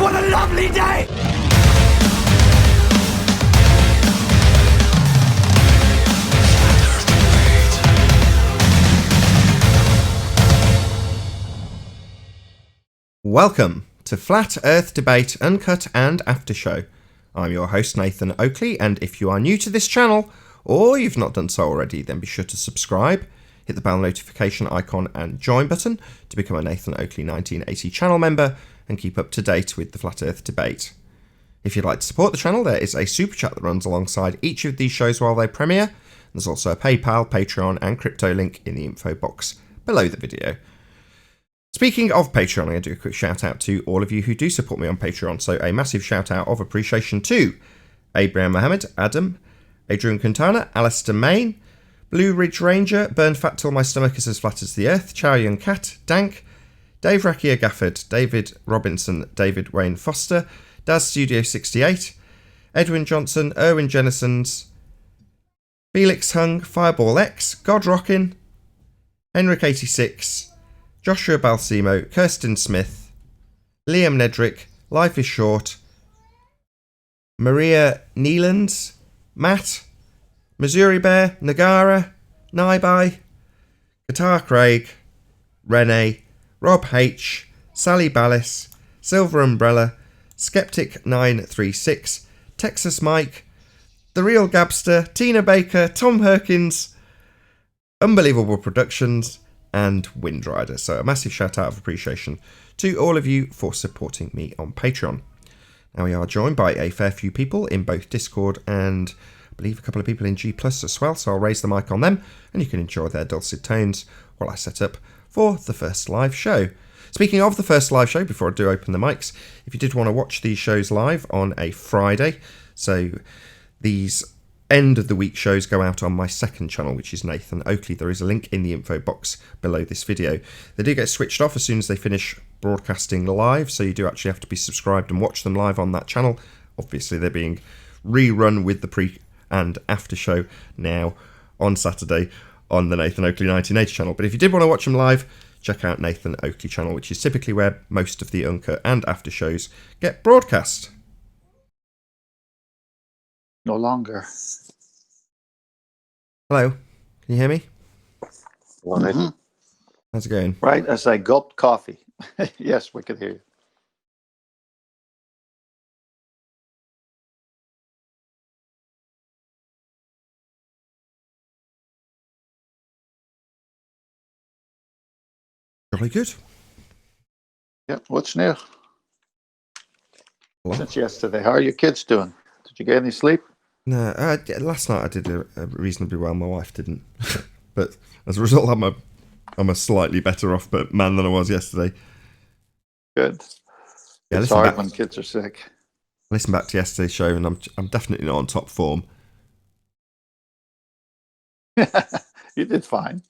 What a lovely day! Welcome to Flat Earth Debate Uncut and After Show. I'm your host Nathan Oakley, and if you are new to this channel, or you've not done so already, then be sure to subscribe, hit the bell notification icon and join button to become a Nathan Oakley 1980 channel member and keep up to date with the Flat Earth Debate. If you'd like to support the channel, there is a super chat that runs alongside each of these shows while they premiere. There's also a PayPal, Patreon and crypto link in the info box below the video. Speaking of Patreon, I'm going to do a quick shout out to all of you who do support me on Patreon. So a massive shout out of appreciation to Abraham Mohammed, Adam, Adrian Quintana, Alistair Main, Blue Ridge Ranger, Burn Fat Till My Stomach Is As Flat As the Earth, Chow Young Cat, Dank, Dave Rakia Gafford, David Robinson, David Wayne Foster, Daz Studio 68, Edwin Johnson, Erwin Jennisons, Felix Hung, Fireball X, God Rockin, Henrik 86, Joshua Balsimo, Kirsten Smith, Liam Nedrick, Life is Short, Maria Neelands, Matt, Missouri Bear, Nagara, Naibai, Guitar Craig, Renee, Rob H, Sally Ballis, Silver Umbrella, Skeptic 936, Texas Mike, The Real Gabster, Tina Baker, Tom Herkins, Unbelievable Productions, and Windrider. So a massive shout out of appreciation to all of you for supporting me on Patreon. Now we are joined by a fair few people in both Discord and I believe a couple of people in G Plus as well, so I'll raise the mic on them and you can enjoy their dulcet tones while I set up for the first live show. Speaking of the first live show, before I do open the mics, if you did want to watch these shows live on a Friday, so these end of the week shows go out on my second channel, which is Nathan Oakley. There is a link in the info box below this video. They do get switched off as soon as they finish broadcasting live, so you do actually have to be subscribed and watch them live on that channel. Obviously they're being rerun with the pre and after show now on Saturday on the Nathan Oakley 1980 channel. But if you did want to watch them live, check out Nathan Oakley channel, which is typically where most of the Uncut and after shows get broadcast. No longer. Hello, can you hear me? Mm-hmm. How's it going? Right as I gulped coffee. Yes, we could hear you. Jolly good. Yep, what's new? What? Since yesterday, how are your kids doing? Did you get any sleep? No, last night I did reasonably well. My wife didn't, but as a result, I'm a slightly better off man than I was yesterday. Good. Yeah, it's hard when kids are sick. Listen back to yesterday's show, and I'm definitely not on top form. You did fine.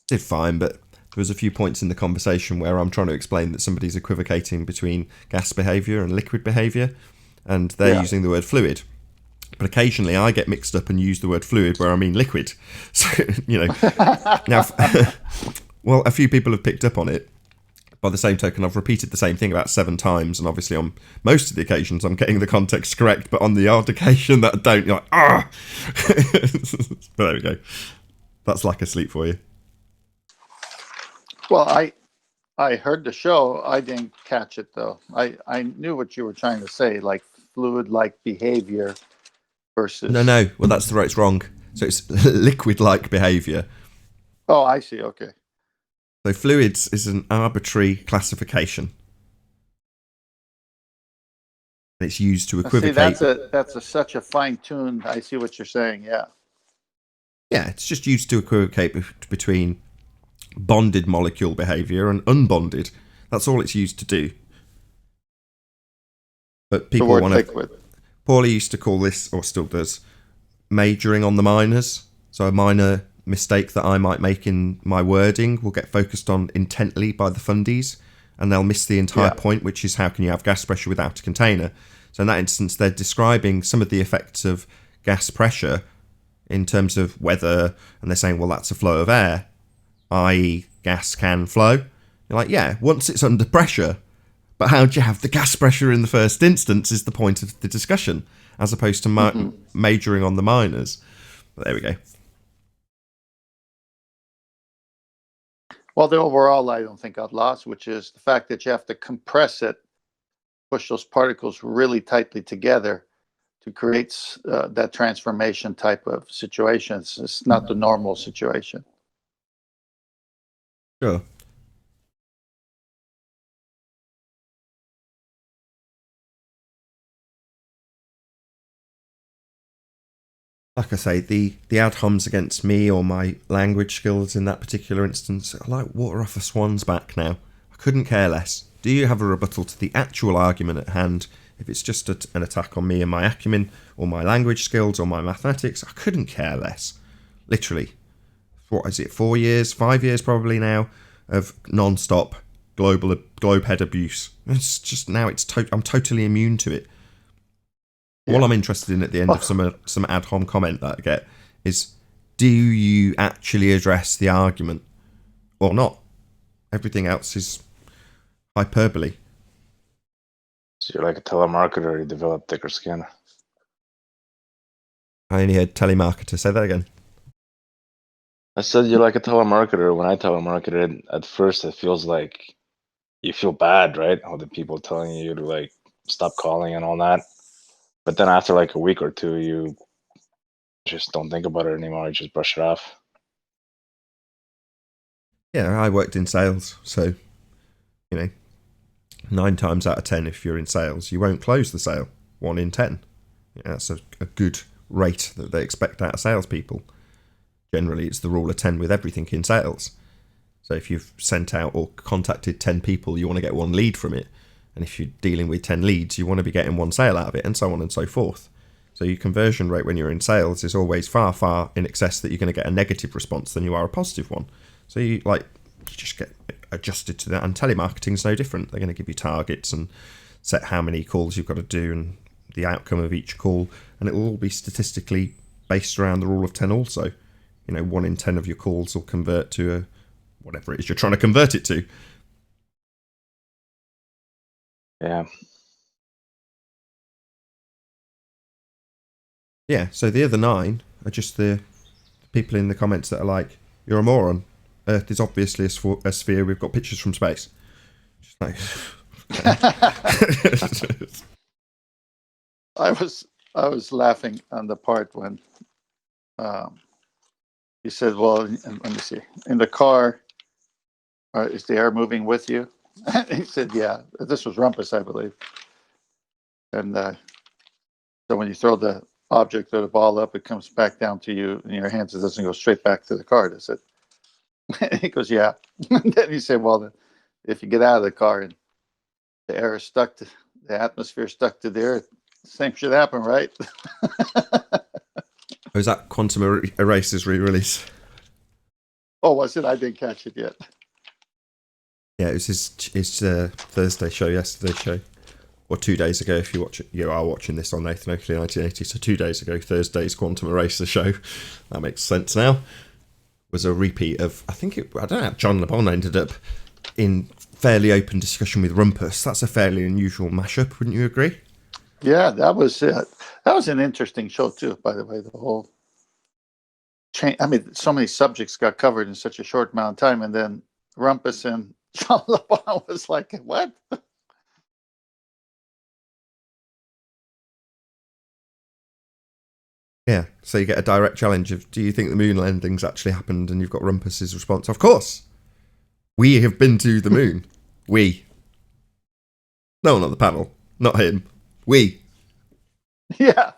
Did fine, but there was a few points in the conversation where I'm trying to explain that somebody's equivocating between gas behaviour and liquid behaviour, and they're using the word fluid. But occasionally I get mixed up and use the word fluid where I mean liquid. So, now, well, a few people have picked up on it. By the same token, I've repeated the same thing about 7 times, and obviously on most of the occasions I'm getting the context correct, but on the odd occasion that I don't, you're like, ah! But there we go. That's lack of sleep for you. Well, I heard the show. I didn't catch it, though. I knew what you were trying to say, like fluid-like behavior versus... No. Well, that's the right. It's wrong. So it's liquid-like behaviour. Oh, I see. Okay. So fluids is an arbitrary classification. It's used to equivocate. See, that's such a fine-tuned... I see what you're saying, yeah. Yeah, it's just used to equivocate between bonded molecule behaviour and unbonded. That's all it's used to do. But people want to... Paulie used to call this, or still does, majoring on the minors. So a minor mistake that I might make in my wording will get focused on intently by the fundies, and they'll miss the entire point, which is how can you have gas pressure without a container. So in that instance, they're describing some of the effects of gas pressure in terms of weather, and they're saying, well, that's a flow of air, i.e. gas can flow. You're like, yeah, once it's under pressure, But how do you have the gas pressure in the first instance is the point of the discussion, as opposed to majoring on the minors. But there we go. Well, the overall, I don't think I've lost, which is the fact that you have to compress it, push those particles really tightly together to create that transformation type of situation. It's not the normal situation. Sure. Like I say, the ad homs against me or my language skills in that particular instance are like water off a swan's back now. I couldn't care less. Do you have a rebuttal to the actual argument at hand? If it's just an attack on me and my acumen, or my language skills, or my mathematics, I couldn't care less. Literally. What is it, 4 years, 5 years probably now, of non-stop globe head abuse. It's just now, I'm totally immune to it. All I'm interested in at the end of some ad hom comment that I get is, do you actually address the argument or not? Everything else is hyperbole. So you're like a telemarketer, you develop thicker skin. I only heard telemarketer. Say that again. I said you're like a telemarketer. When I telemarketed, at first it feels like you feel bad, right? All the people telling you to like stop calling and all that. But then after like a week or two, you just don't think about it anymore. You just brush it off. Yeah, I worked in sales, so 9 times out of 10, if you're in sales, you won't close the sale. 1 in 10. Yeah, that's a good rate that they expect out of salespeople. Generally, it's the rule of 10 with everything in sales. So if you've sent out or contacted 10 people, you want to get 1 lead from it. And if you're dealing with 10 leads, you want to be getting 1 sale out of it, and so on and so forth. So your conversion rate when you're in sales is always far, far in excess that you're going to get a negative response than you are a positive one. So you just get adjusted to that. And telemarketing is no different. They're going to give you targets and set how many calls you've got to do and the outcome of each call. And it will all be statistically based around the rule of 10 also. 1 in 10 of your calls will convert to whatever it is you're trying to convert it to. Yeah. Yeah, so the other 9 are just the people in the comments that are like, you're a moron. Earth is obviously a sphere. We've got pictures from space. Just like... I was laughing on the part when he said, well, let me see, in the car, is the air moving with you? He said, yeah. This was Rumpus, I believe. And so when you throw the object or the ball up, it comes back down to you in your hands. It doesn't go straight back to the car, does it? He goes, yeah. And then he said, well, if you get out of the car and the air is stuck to the atmosphere, stuck to the earth, same should happen, right? Was that Quantum Eraser's re-release? Oh, was it? I didn't catch it yet. Yeah, it was his Thursday show, yesterday's show. Or 2 days ago, if you are watching this on Nathan Oakley 1980. So 2 days ago, Thursday's Quantum Eraser show. That makes sense now. Was a repeat of, I don't know how John Le Bon ended up in fairly open discussion with Rumpus. That's a fairly unusual mashup, wouldn't you agree? Yeah, that was it. That was an interesting show too, by the way. The whole change. I mean, so many subjects got covered in such a short amount of time, and then Rumpus and John Le Bon was like, "What?" Yeah, so you get a direct challenge of, do you think the moon landings actually happened? And you've got Rumpus's response, of course. We have been to the moon. We. No one on the panel. Not him. We. Yeah,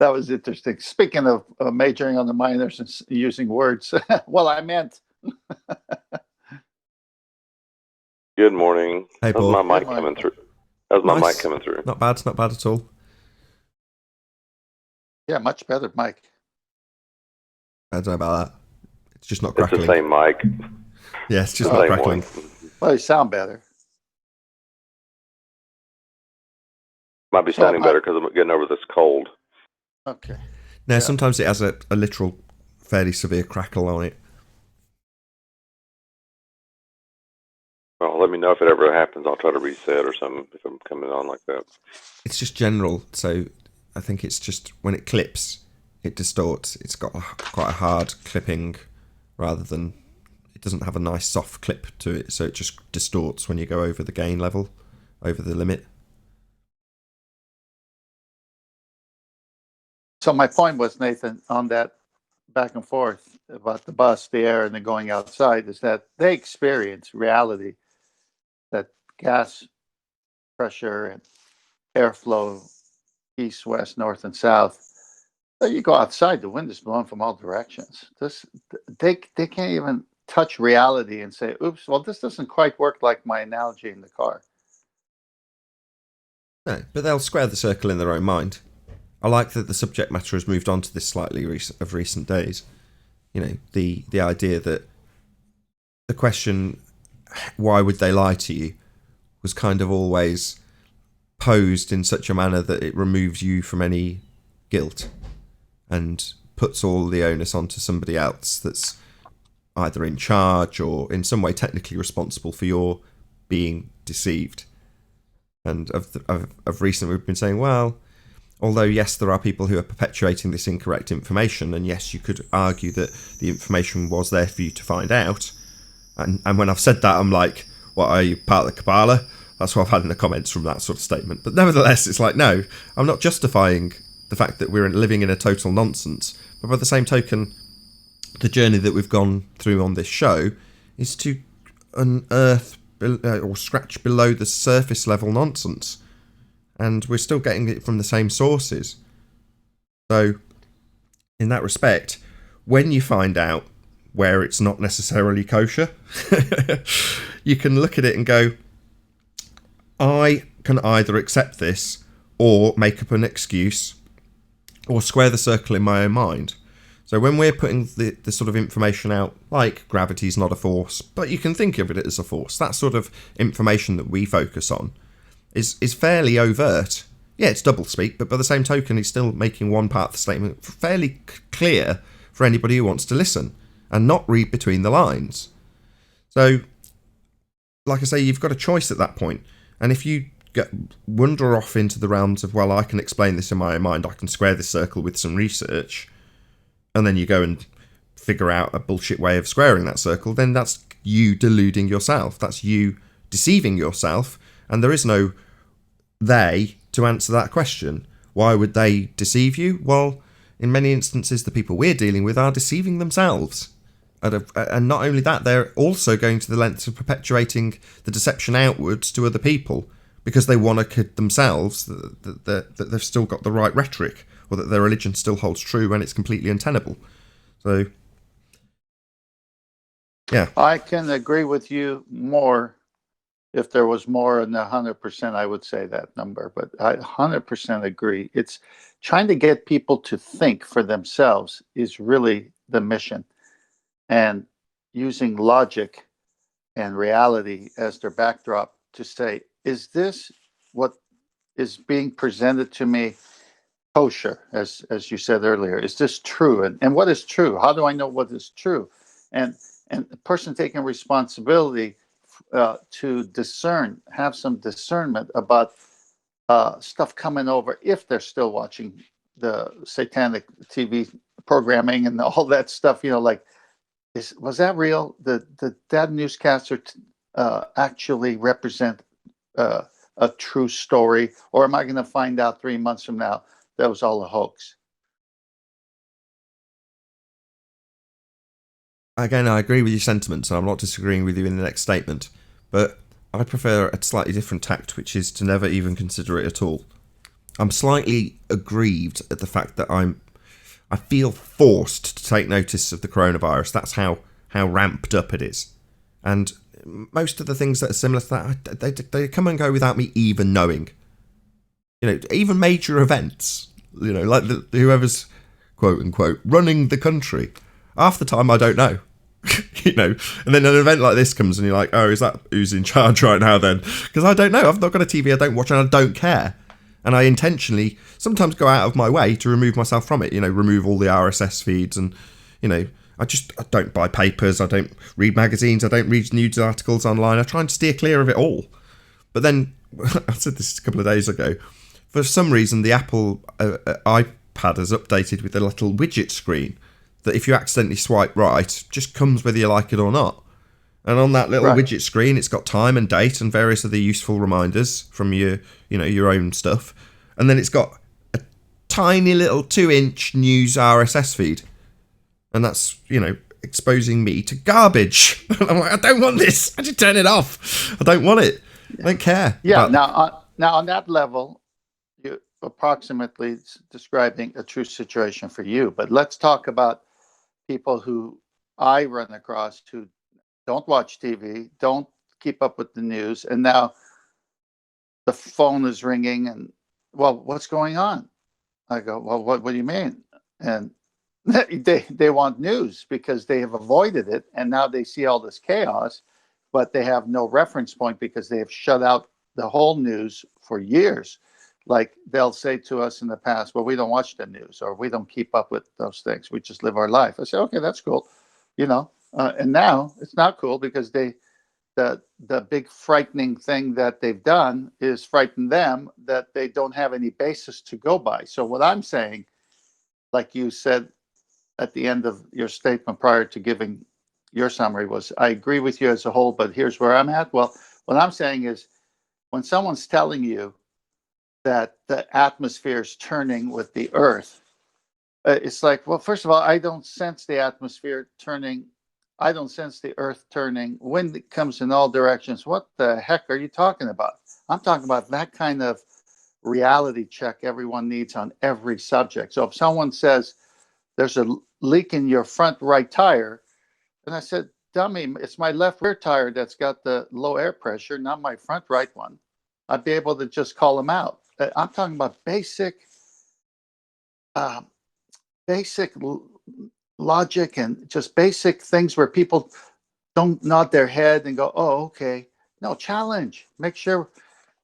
that was interesting. Speaking of majoring on the minors and using words, well, I meant. Good morning. Hey, How's Paul. my mic coming through? How's my Nice. mic coming through? Not bad at all. Yeah, much better, Mike. I don't know about that. It's just not It's crackling. the same mic. Yeah, it's just The not same crackling. one. Well, you sound better. Might be So, sounding better because I'm getting over this cold. Okay. No, Yeah. sometimes it has a literal, fairly severe crackle on it. Well, let me know if it ever happens. I'll try to reset or something if I'm coming on like that. It's just general, so I think it's just when it clips, it distorts. It's got quite a hard clipping rather than... It doesn't have a nice soft clip to it, so it just distorts when you go over the gain level, over the limit. So my point was, Nathan, on that back and forth about the bus, the air, and then going outside, is that they experience reality, that gas pressure and airflow, east, west, north, and south. But you go outside, the wind is blowing from all directions. They can't even touch reality and say, oops, well, this doesn't quite work like my analogy in the car. No, but they'll square the circle in their own mind. I like that the subject matter has moved on to this slightly of recent days. You know, the idea that the question, why would they lie to you, was kind of always posed in such a manner that it removes you from any guilt and puts all the onus onto somebody else that's either in charge or in some way technically responsible for your being deceived. And of recent, we've been saying, well, although yes, there are people who are perpetuating this incorrect information, and yes, you could argue that the information was there for you to find out. And when I've said that, I'm like, what, are you part of the Kabbalah? That's what I've had in the comments from that sort of statement. But nevertheless, it's like, no, I'm not justifying the fact that we're living in a total nonsense. But by the same token, the journey that we've gone through on this show is to unearth or scratch below the surface level nonsense. And we're still getting it from the same sources. So, in that respect, when you find out where it's not necessarily kosher, you can look at it and go, I can either accept this or make up an excuse or square the circle in my own mind. So when we're putting the sort of information out, like gravity's not a force, but you can think of it as a force, that sort of information that we focus on is fairly overt. Yeah, it's doublespeak, but by the same token, he's still making one part of the statement fairly clear for anybody who wants to listen and not read between the lines. So, like I say, you've got a choice at that point. And if you wander off into the realms of, well, I can explain this in my own mind, I can square this circle with some research, and then you go and figure out a bullshit way of squaring that circle, then that's you deluding yourself. That's you deceiving yourself. And there is no they to answer that question. Why would they deceive you? Well, in many instances, the people we're dealing with are deceiving themselves. And not only that, they're also going to the lengths of perpetuating the deception outwards to other people because they want to kid themselves that they've still got the right rhetoric or that their religion still holds true when it's completely untenable. So, yeah. I can agree with you more. If there was more than 100%, I would say that number, but I 100% agree. It's trying to get people to think for themselves is really the mission, and using logic and reality as their backdrop to say, is this what is being presented to me kosher, as you said earlier? Is this true? And what is true? How do I know what is true? And the person taking responsibility to discern, have some discernment about stuff coming over if they're still watching the satanic TV programming and all that stuff, like, was that real? Did that newscaster actually represent a true story? Or am I going to find out 3 months from now that was all a hoax? Again, I agree with your sentiments, and I'm not disagreeing with you in the next statement, but I prefer a slightly different tact, which is to never even consider it at all. I'm slightly aggrieved at the fact that I feel forced to take notice of the coronavirus. That's how ramped up it is. And most of the things that are similar to that, they come and go without me even knowing. Even major events, like whoever's, quote unquote, running the country. Half the time I don't know. And then an event like this comes and you're like, oh, is that who's in charge right now then? Because I don't know. I've not got a TV, I don't watch, and I don't care. And I intentionally sometimes go out of my way to remove myself from it, remove all the RSS feeds and, I don't buy papers, I don't read magazines, I don't read news articles online. I try and steer clear of it all. But then, I said this a couple of days ago, for some reason the Apple iPad has updated with a little widget screen that if you accidentally swipe right, just comes whether you like it or not. And on that little widget screen, it's got time and date and various other useful reminders from your own stuff. And then it's got a tiny little 2-inch news RSS feed. And that's, exposing me to garbage. I'm like, I don't want this. I just turn it off. I don't want it. I don't care. Yeah. Now on that level, you're approximately describing a true situation for you. But let's talk about people who I run across who don't watch TV, don't keep up with the news, and now the phone is ringing and, well, what's going on? I go, well, what do you mean? And they want news because they have avoided it, and now they see all this chaos, but they have no reference point because they have shut out the whole news for years. Like they'll say to us in the past, well, we don't watch the news or we don't keep up with those things. We just live our life. I say, okay, that's cool. And now it's not cool because the big frightening thing that they've done is frighten them that they don't have any basis to go by. So what I'm saying, like you said at the end of your statement prior to giving your summary, was I agree with you as a whole, but here's where I'm at. Well, what I'm saying is when someone's telling you that the atmosphere is turning with the earth, it's like, well, first of all, I don't sense the atmosphere turning. I don't sense the earth turning. Wind comes in all directions. What the heck are you talking about? I'm talking about that kind of reality check everyone needs on every subject. So if someone says there's a leak in your front right tire, and I said, dummy, it's my left rear tire that's got the low air pressure, not my front right one, I'd be able to just call them out. I'm talking about basic logic and just basic things where people don't nod their head and go, oh, okay. No, challenge. Make sure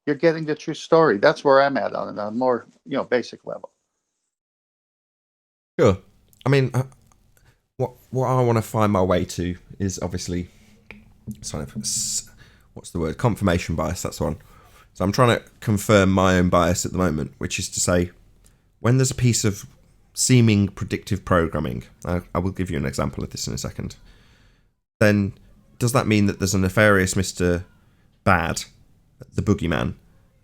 you're getting the true story. That's where I'm at on a more basic level. Sure. I mean, what I want to find my way to is obviously, what's the word? Confirmation bias, that's one. So I'm trying to confirm my own bias at the moment, which is to say, when there's a piece of seeming predictive programming, I will give you an example of this in a second, then does that mean that there's a nefarious Mr. Bad, the boogeyman,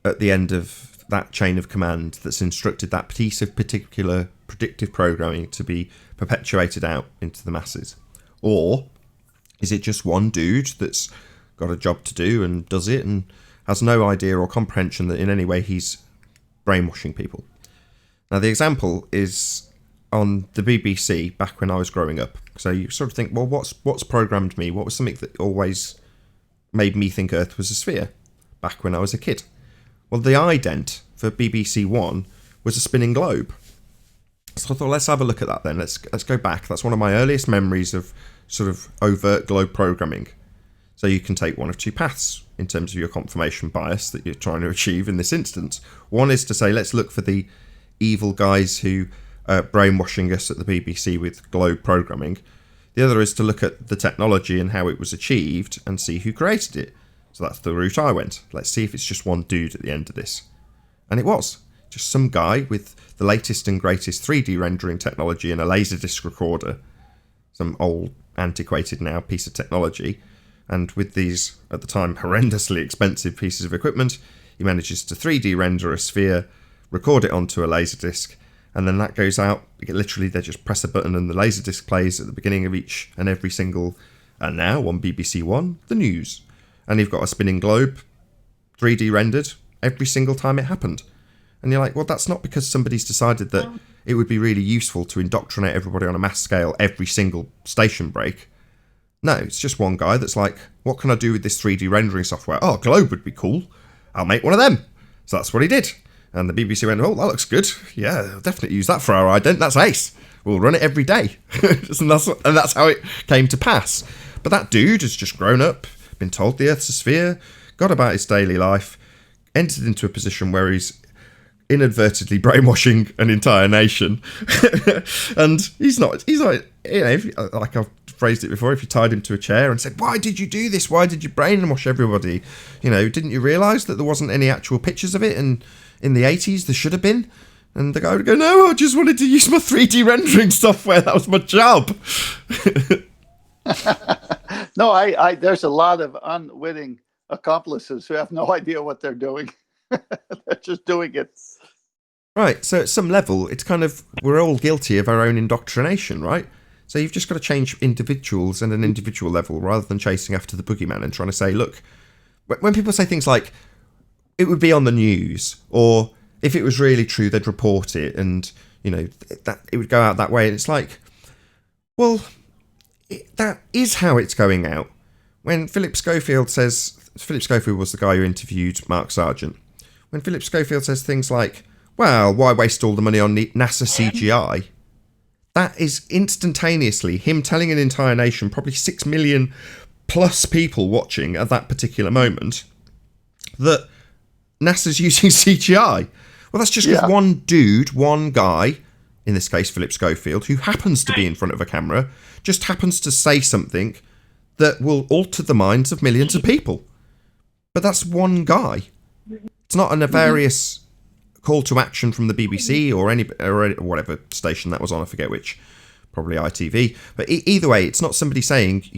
at the end of that chain of command that's instructed that piece of particular predictive programming to be perpetuated out into the masses? Or is it just one dude that's got a job to do and does it and has no idea or comprehension that in any way he's brainwashing people? Now, the example is on the BBC back when I was growing up. So you sort of think, well, what's programmed me? What was something that always made me think Earth was a sphere back when I was a kid? Well, the ident for BBC One was a spinning globe. So I thought, let's have a look at that then. Let's go back. That's one of my earliest memories of sort of overt globe programming. So you can take one of two paths in terms of your confirmation bias that you're trying to achieve in this instance. One is to say, let's look for the evil guys who are brainwashing us at the BBC with globe programming. The other is to look at the technology and how it was achieved and see who created it. So that's the route I went. Let's see if it's just one dude at the end of this. And it was. Just some guy with the latest and greatest 3D rendering technology and a Laserdisc recorder. Some old, antiquated now piece of technology. And with these, at the time, horrendously expensive pieces of equipment, he manages to 3D render a sphere, record it onto a Laserdisc, and then that goes out. Literally, they just press a button and the Laserdisc plays at the beginning of each and every single, and now on BBC One, the news. And you've got a spinning globe, 3D rendered, every single time it happened. And you're like, well, that's not because somebody's decided that it would be really useful to indoctrinate everybody on a mass scale every single station break. No, it's just one guy that's like, what can I do with this 3D rendering software? Oh, globe would be cool. I'll make one of them. So that's what he did. And the BBC went, oh, that looks good. Yeah, I'll definitely use that for our ident. That's ace. We'll run it every day. and that's how it came to pass. But that dude has just grown up, been told the Earth's a sphere, got about his daily life, entered into a position where he's inadvertently brainwashing an entire nation. And he's not like I've phrased it before, if you tied him to a chair and said, why did you do this? Why did you brainwash everybody? Didn't you realise that there wasn't any actual pictures of it? And in the 80s, there should have been. And the guy would go, no, I just wanted to use my 3D rendering software. That was my job. No, I there's a lot of unwitting accomplices who have no idea what they're doing. They're just doing it. Right, so at some level, it's kind of, we're all guilty of our own indoctrination, right? So you've just got to change individuals at an individual level rather than chasing after the boogeyman and trying to say, look, when people say things like, it would be on the news, or if it was really true, they'd report it, and, that it would go out that way, and it's like, well, that is how it's going out. When Philip Schofield was the guy who interviewed Mark Sargent. When Philip Schofield says things like, well, why waste all the money on NASA CGI? That is instantaneously him telling an entire nation, probably 6 million plus people watching at that particular moment, that NASA's using CGI. Well, that's just because one guy, in this case Philip Schofield, who happens to be in front of a camera, just happens to say something that will alter the minds of millions of people. But that's one guy. It's not a nefarious call to action from the BBC or whatever station that was on, I forget which, probably ITV. But either way, it's not somebody saying,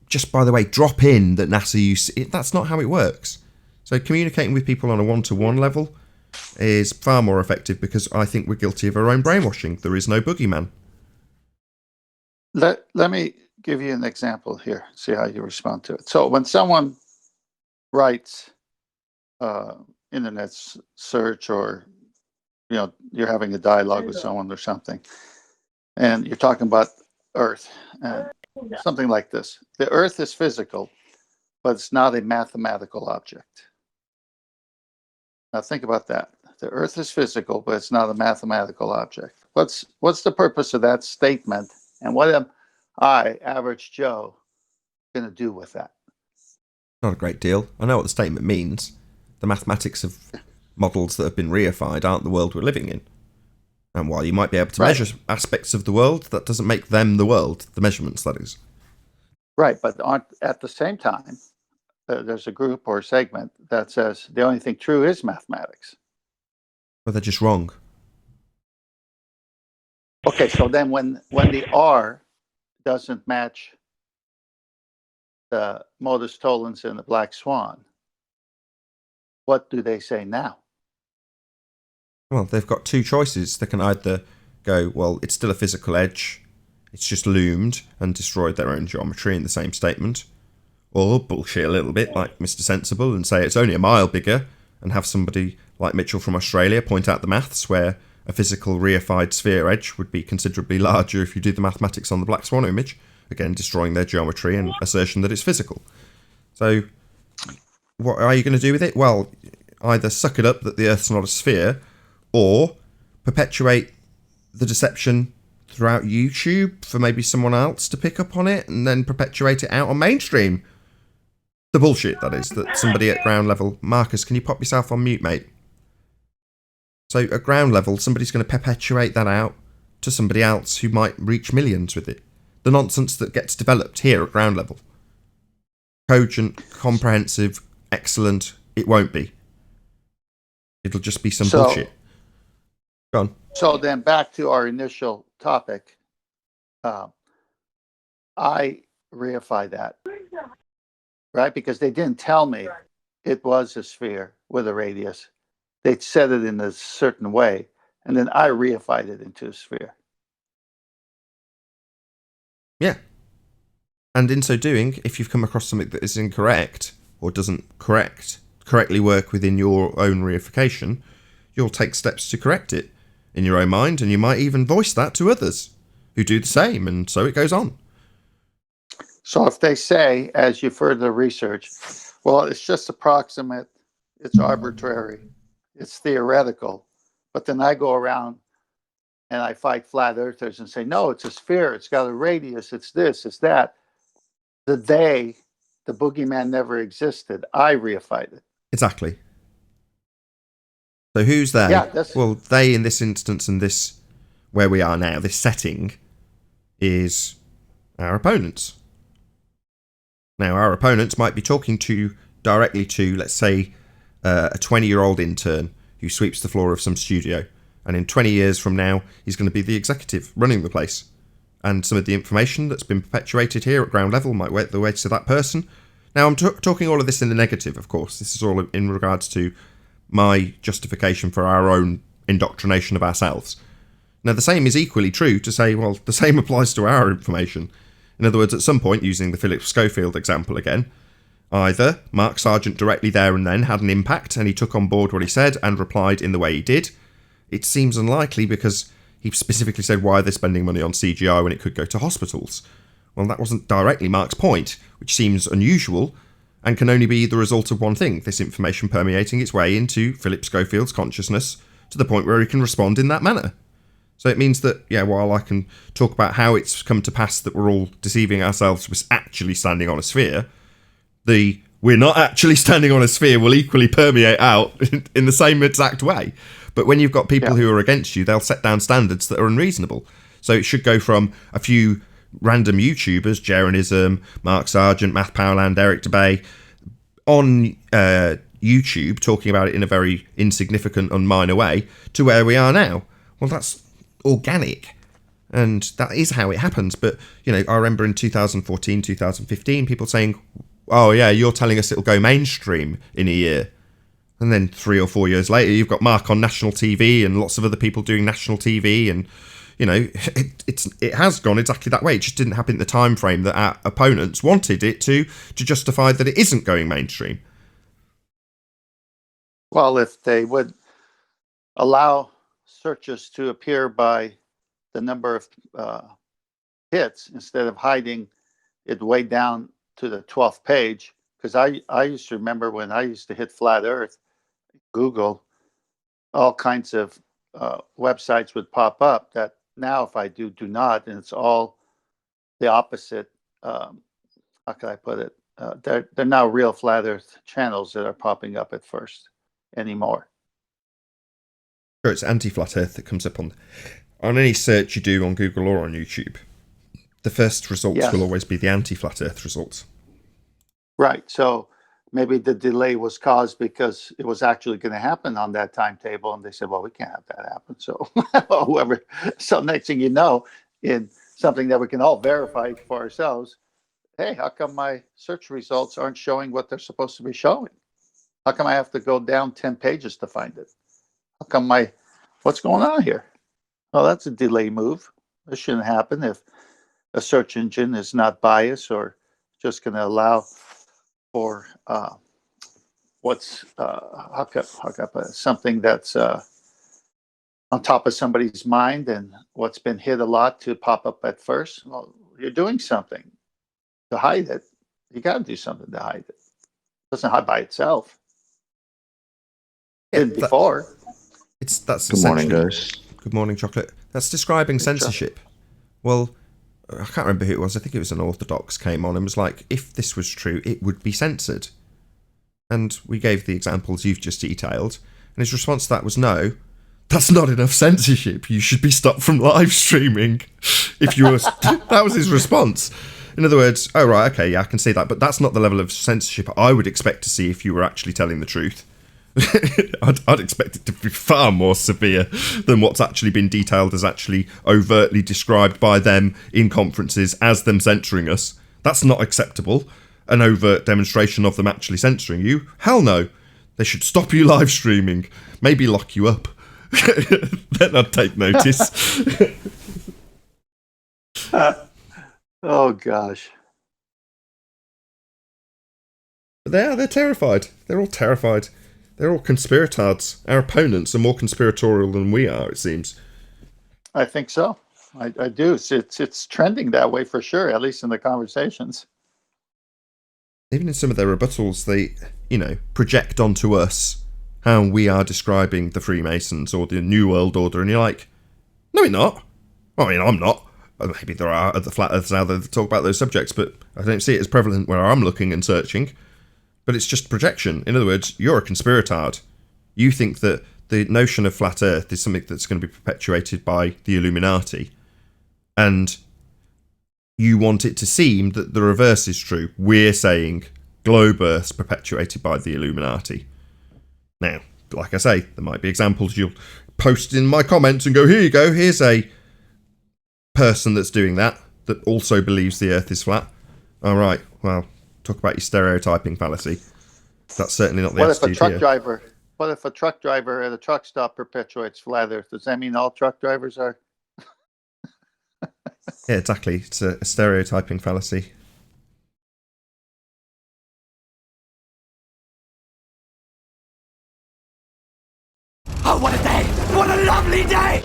just by the way, drop in that NASA use it. That's not how it works. So communicating with people on a one-to-one level is far more effective, because I think we're guilty of our own brainwashing. There is no boogeyman. Let me give you an example here, see how you respond to it. So when someone writes internet search, or you're having a dialogue with someone or something, and you're talking about Earth, and something like this: the Earth is physical, but it's not a mathematical object. Now think about that. The Earth is physical, but it's not a mathematical object. What's the purpose of that statement, and what am I, average Joe, going to do with that? Not a great deal. I know what the statement means. The mathematics of models that have been reified aren't the world we're living in. And while you might be able to measure aspects of the world, that doesn't make them the world, the measurements, that is. Right, but at the same time, there's a group or a segment that says the only thing true is mathematics. Well, they're just wrong. Okay, so then when the R doesn't match the modus tollens in the black swan, what do they say now? Well, they've got two choices. They can either go, well, it's still a physical edge, it's just loomed and destroyed their own geometry in the same statement, or bullshit a little bit like Mr. Sensible and say it's only a mile bigger, and have somebody like Mitchell from Australia point out the maths where a physical reified sphere edge would be considerably larger if you do the mathematics on the black swan image, again destroying their geometry and assertion that it's physical. So what are you going to do with it? Well, either suck it up that the Earth's not a sphere, or perpetuate the deception throughout YouTube for maybe someone else to pick up on it, and then perpetuate it out on mainstream. The bullshit, that is, that somebody at ground level... Marcus, can you pop yourself on mute, mate? So at ground level, somebody's going to perpetuate that out to somebody else who might reach millions with it. The nonsense that gets developed here at ground level. Cogent, comprehensive, excellent, it won't be. It'll just be some bullshit. Go on. So then back to our initial topic. I reify that, right? Because they didn't tell me it was a sphere with a radius. They said it in a certain way, and then I reified it into a sphere. Yeah. And in so doing, if you've come across something that is incorrect, or doesn't correctly work within your own reification, you'll take steps to correct it in your own mind, and you might even voice that to others who do the same, and so it goes on. So if they say, as you further research, well, it's just approximate, it's arbitrary, it's theoretical, but then I go around and I fight flat earthers and say, no, it's a sphere, it's got a radius, it's this, it's that. The boogeyman never existed. I reified it. Exactly. So who's they? Yeah, well, they in this instance and this, where we are now, this setting, is our opponents. Now, our opponents might be talking directly to, let's say, a 20-year-old intern who sweeps the floor of some studio. And in 20 years from now, he's going to be the executive running the place. And some of the information that's been perpetuated here at ground level might work the way to that person. Now, I'm talking all of this in the negative, of course. This is all in regards to my justification for our own indoctrination of ourselves. Now, the same is equally true to say, well, the same applies to our information. In other words, at some point, using the Philip Schofield example again, either Mark Sargent directly there and then had an impact and he took on board what he said and replied in the way he did. It seems unlikely because he specifically said why they're spending money on CGI when it could go to hospitals. Well, that wasn't directly Mark's point, which seems unusual and can only be the result of one thing, this information permeating its way into Philip Schofield's consciousness to the point where he can respond in that manner. So it means that, yeah, while I can talk about how it's come to pass that we're all deceiving ourselves with actually standing on a sphere, the we're not actually standing on a sphere will equally permeate out in the same exact way. But when you've got people who are against you, they'll set down standards that are unreasonable. So it should go from a few random YouTubers, Jeranism, Mark Sargent, Matt Powland, Eric DeBay, on YouTube talking about it in a very insignificant and minor way, to where we are now. Well, that's organic. And that is how it happens. But, you know, I remember in 2014, 2015, people saying, oh, yeah, you're telling us it'll go mainstream in a year. And then 3 or 4 years later, you've got Mark on national TV and lots of other people doing national TV. And, you know, it has gone exactly that way. It just didn't happen in the time frame that our opponents wanted it to justify that it isn't going mainstream. Well, if they would allow searches to appear by the number of hits instead of hiding it way down to the 12th page, because I used to remember when I used to hit flat earth, Google, all kinds of websites would pop up that now if I do not, and it's all the opposite. How can I put it? They're now real flat earth channels that are popping up at first anymore. Sure, it's anti-flat earth that comes up on any search you do on Google or on YouTube. The first results will always be the anti-flat earth results. Right. So maybe the delay was caused because it was actually going to happen on that timetable, and they said, well, we can't have that happen. So whoever, so next thing you know, in something that we can all verify for ourselves, hey, how come my search results aren't showing what they're supposed to be showing? How come I have to go down 10 pages to find it? How come what's going on here? Well, that's a delay move. This shouldn't happen if a search engine is not biased or just going to allow for something that's on top of somebody's mind and what's been hit a lot to pop up at first. Well, you're doing something to hide it. You got to do something to hide it. It doesn't hide by itself. Didn't before. That's Good morning, guys. Good morning, Chocolate. That's describing censorship. Well, I can't remember who it was. I think it was an Orthodox came on and was like, if this was true, it would be censored. And we gave the examples you've just detailed. And his response to that was, no, that's not enough censorship. You should be stopped from live streaming. If you were, that was his response. In other words, oh, right, okay, yeah, I can see that. But that's not the level of censorship I would expect to see if you were actually telling the truth. I'd expect it to be far more severe than what's actually been detailed as actually overtly described by them in conferences as them censoring us. That's not acceptable. An overt demonstration of them actually censoring you? Hell no. They should stop you live streaming. Maybe lock you up. Then I'd take notice. Oh, gosh. But they're terrified. They're all terrified. They're all conspiratards. Our opponents are more conspiratorial than we are, it seems. I think so. I do. It's trending that way for sure, at least in the conversations. Even in some of their rebuttals, they, project onto us how we are describing the Freemasons or the New World Order, and you're like, no, we're not. I mean, I'm not. Maybe there are other flat earthers out there that talk about those subjects, but I don't see it as prevalent where I'm looking and searching. But it's just projection. In other words, you're a conspiratard. You think that the notion of flat earth is something that's going to be perpetuated by the Illuminati. And you want it to seem that the reverse is true. We're saying globe Earth's perpetuated by the Illuminati. Now, like I say, there might be examples you'll post in my comments and go, here you go, here's a person that's doing that also believes the Earth is flat. All right, well, talk about your stereotyping fallacy. That's certainly not the What if a attitude truck here. driver? What if a truck driver at a truck stop perpetuates flat Earth? Does that mean all truck drivers are? Yeah, exactly. It's a stereotyping fallacy. Oh, what a day! What a lovely day!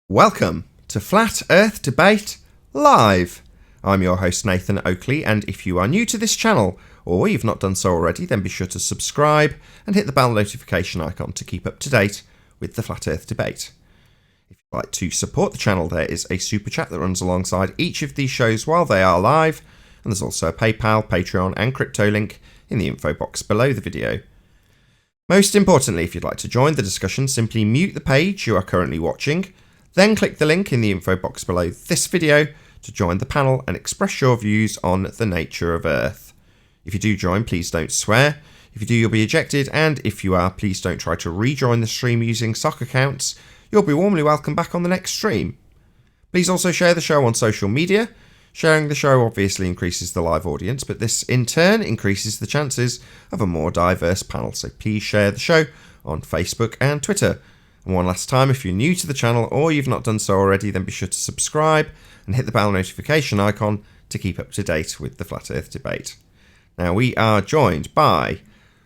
Welcome to Flat Earth Debate Live. I'm your host Nathan Oakley, and if you are new to this channel, or you've not done so already, then be sure to subscribe and hit the bell notification icon to keep up to date with the Flat Earth Debate. If you'd like to support the channel, there is a super chat that runs alongside each of these shows while they are live, and there's also a PayPal, Patreon and crypto link in the info box below the video. Most importantly, if you'd like to join the discussion, simply mute the page you are currently watching, then click the link in the info box below this video to join the panel and express your views on the nature of Earth. If you do join, please don't swear. If you do, you'll be ejected, and if you are, please don't try to rejoin the stream using sock accounts. You'll be warmly welcome back on the next stream. Please also share the show on social media. Sharing the show obviously increases the live audience, but this in turn increases the chances of a more diverse panel, so please share the show on Facebook and Twitter. And one last time, if you're new to the channel or you've not done so already, then be sure to subscribe and hit the bell notification icon to keep up to date with the Flat Earth Debate. Now, we are joined by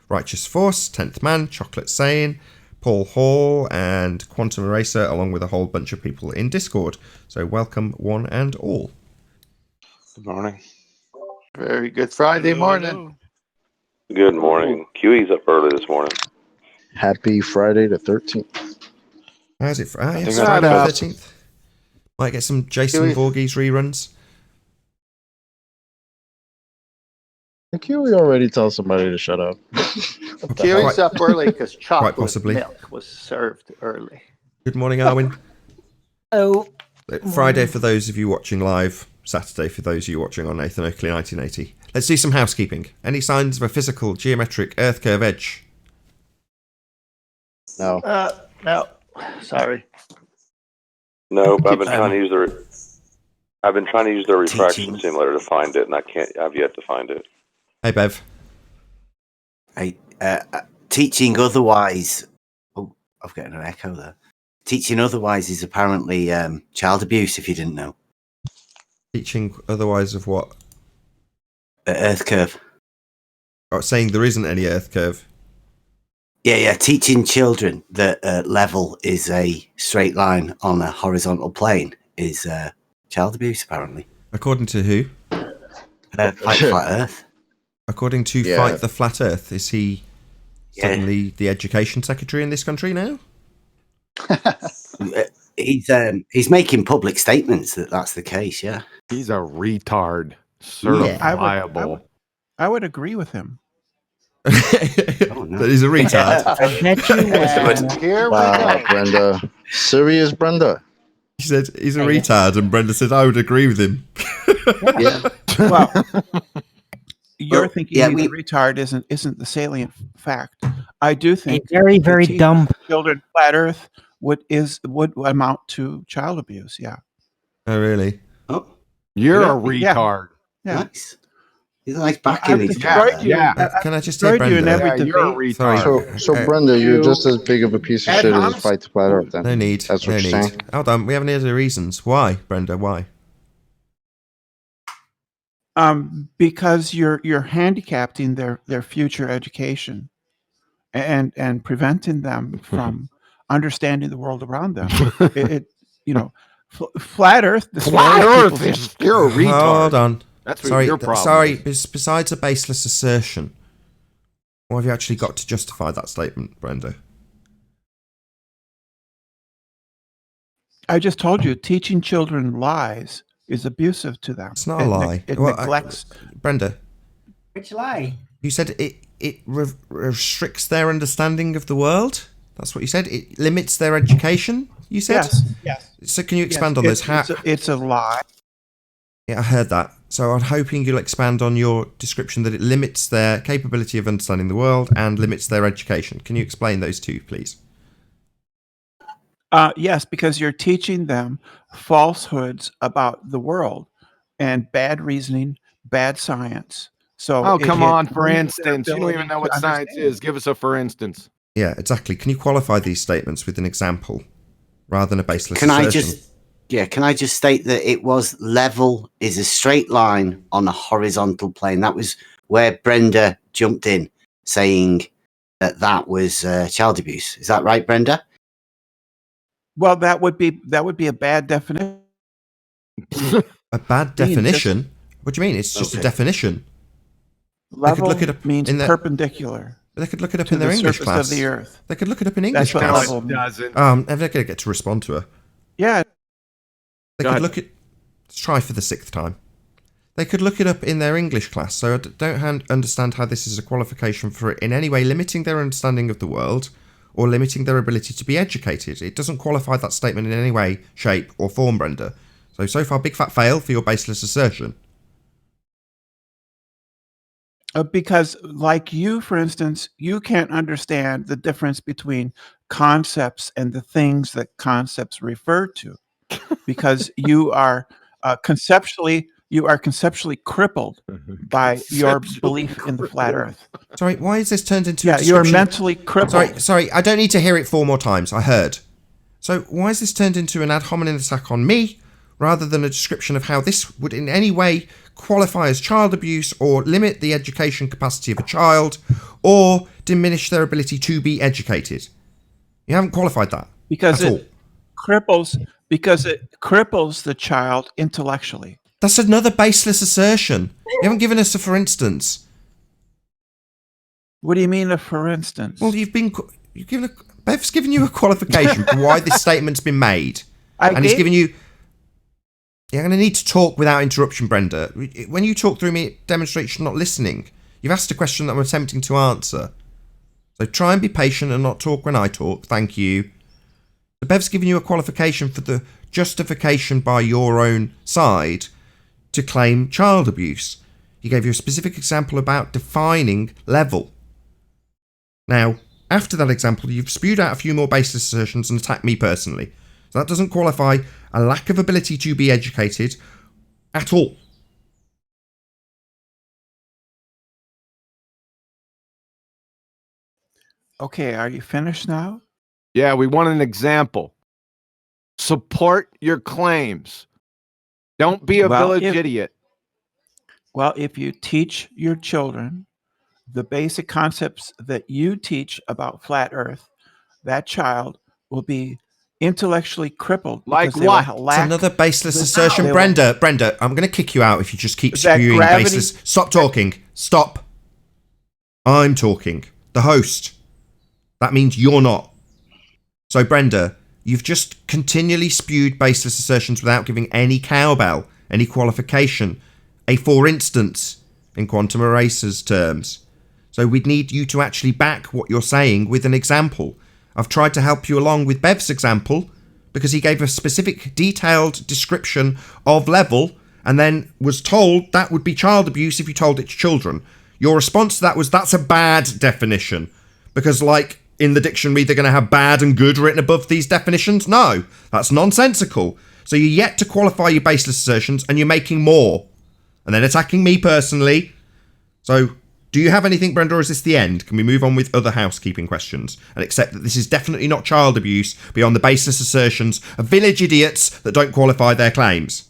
Righteous Force, 10th Man, Chocolate Sane, Paul Hall and Quantum Eraser, along with a whole bunch of people in Discord. So welcome one and all. Good morning. Very good Friday morning. Good morning. QE's up early this morning. Happy Friday the 13th. How's it? think It's that's Friday the right. 13th. Might get some Jason Huey. Voorhees reruns. Thank you. We already tell somebody to shut up. Kiwi's up early because chocolate possibly. milk was served early. Good morning, Arwin. Oh, Friday for those of you watching live, Saturday for those of you watching on Nathan Oakley 1980. Let's do some housekeeping. Any signs of a physical, geometric Earth curve edge? No. No, sorry. No, but I've been trying to use the refraction Teaching. simulator to find it, and I've yet to find it. Hey, Bev. Teaching otherwise. Oh, I've got an echo there. Teaching otherwise is apparently child abuse, if you didn't know. Teaching otherwise of what? Earth curve. Oh, saying there isn't any Earth curve. Yeah. Teaching children that level is a straight line on a horizontal plane is child abuse, apparently. According to who? Like flat Earth. According to Yeah. Fight the Flat Earth. Is he Yeah. suddenly the education secretary in this country now? He's making public statements that that's the case. Yeah. He's a retard. Certifiable. I would agree with him. Oh, no. That he's a retard. I bet you And here we Wow, go. Brenda. Serious Brenda. He said he's a retard, and Brenda said I would agree with him. Yeah. Well, you're Well, thinking yeah, he's we- a retard isn't the salient fact. I do a think very, very teaching dumb. children flat Earth would amount to child abuse. Yeah. Oh, really? Oh, You're Yeah. a retard. Yeah. nice. He's like back I've in his destroyed you. Yeah. Can I just say, destroyed you in Brenda? every You're a debate. retard. Sorry. So Brenda, you're just as big of a piece of Ad shit as homs? Fight the Flat Earth then. No need. That's No what you're need. saying? Hold on. We haven't heard the reasons. Why, Brenda? Why? Because you're handicapping their future education and preventing them from understanding the world around them. Flat Earth. Flat destroys Earth people's- is you're a retard. Hold on. That's what Sorry. your problem Sorry. is. Besides a baseless assertion, what have you actually got to justify that statement, Brenda? I just told you, teaching children lies is abusive to them. It's not a lie. It Well, neglects. Brenda, Which lie? You said it restricts their understanding of the world. That's what you said. It limits their education. You said. Yes. So can you expand on this? It's a lie. Yeah, I heard that. So I'm hoping you'll expand on your description that it limits their capability of understanding the world and limits their education. Can you explain those two, please? Yes, because you're teaching them falsehoods about the world and bad reasoning, bad science. So, Oh, come on. For limits their instance, you don't even ability know what to science understand. is. Give us a for instance. Yeah, exactly. Can you qualify these statements with an example rather than a baseless Can assertion? Can I just state that it was level is a straight line on a horizontal plane. That was where Brenda jumped in, saying that was child abuse. Is that right, Brenda? Well, that would be a bad definition. A bad definition? What do you mean? It's just a definition. Level look it up means in their- perpendicular. They could look it up to in their the English surface class. of the earth. They could look it up in English That's what class. level means. Doesn't. They're going to get to respond to her. Yeah. They Go could ahead. look at. Let's try for the 6th time. They could look it up in their English class. So I don't understand how this is a qualification for it in any way limiting their understanding of the world or limiting their ability to be educated. It doesn't qualify that statement in any way, shape, or form, Brenda. So far, big fat fail for your baseless assertion. Because, like you, for instance, you can't understand the difference between concepts and the things that concepts refer to, because you are conceptually crippled by your belief in the flat Earth. Sorry, why is this turned into? Yeah, a you're description- mentally crippled. Sorry, I don't need to hear it 4 more times. I heard. So why is this turned into an ad hominem attack on me, rather than a description of how this would in any way qualify as child abuse or limit the education capacity of a child or diminish their ability to be educated? You haven't qualified that because at all. it cripples the child intellectually. That's another baseless assertion. You haven't given us a for instance. What do you mean, for instance? Well, Bev's given you a qualification for why this statement's been made. He's given you... You're going to need to talk without interruption, Brenda. When you talk through me, it demonstrates you're not listening. You've asked a question that I'm attempting to answer. So try and be patient and not talk when I talk. Thank you. The Bev's given you a qualification for the justification by your own side to claim child abuse. He gave you a specific example about defining level. Now, after that example, you've spewed out a few more baseless assertions and attacked me personally. So that doesn't qualify a lack of ability to be educated at all. Okay, are you finished now? Yeah, we want an example. Support your claims. Don't be a village idiot. Well, if you teach your children the basic concepts that you teach about flat Earth, that child will be intellectually crippled. Like because they what? will It's lack another baseless assertion. They will- Brenda, I'm going to kick you out if you just keep That spewing gravity- baseless... Stop talking. Stop. I'm talking. The host. That means you're not. So, Brenda, you've just continually spewed baseless assertions without giving any cowbell, any qualification, a for instance, in quantum erasers terms. So we'd need you to actually back what you're saying with an example. I've tried to help you along with Bev's example because he gave a specific detailed description of level and then was told that would be child abuse if you told it to children. Your response to that was, that's a bad definition. Because, like, in the dictionary, they're going to have bad and good written above these definitions? No, that's nonsensical. So you're yet to qualify your baseless assertions and you're making more. And then attacking me personally. So, do you have anything, Brenda, or is this the end? Can we move on with other housekeeping questions and accept that this is definitely not child abuse beyond the baseless assertions of village idiots that don't qualify their claims?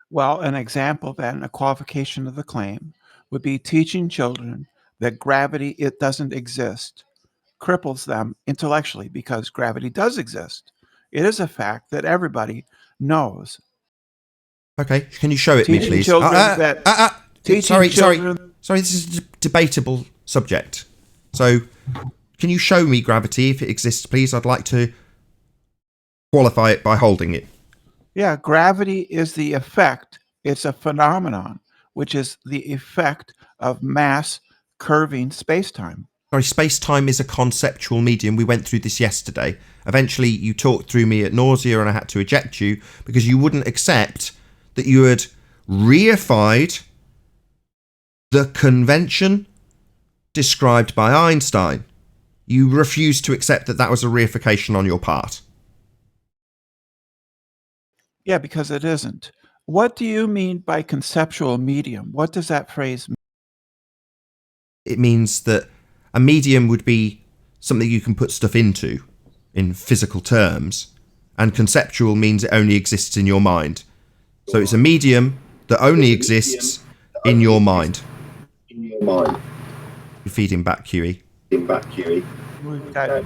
Well, an example then, a qualification of the claim, would be teaching children that gravity, it doesn't exist, cripples them intellectually because gravity does exist. It is a fact that everybody knows. Okay, can you show it me, Teaching please? children that- teaching Sorry, children- this is a debatable subject. So, can you show me gravity if it exists, please? I'd like to qualify it by holding it. Yeah, gravity is the effect. It's a phenomenon. which is the effect of mass curving spacetime. Sorry, space-time is a conceptual medium. We went through this yesterday. Eventually, you talked through me at nausea and I had to eject you because you wouldn't accept that you had reified the convention described by Einstein. You refused to accept that that was a reification on your part. Yeah, because it isn't. What do you mean by conceptual medium? What does that phrase mean? It means that a medium would be something you can put stuff into in physical terms, and conceptual means it only exists in your mind. So it's a medium that only exists in your mind. You're feeding back, Huey. We've got-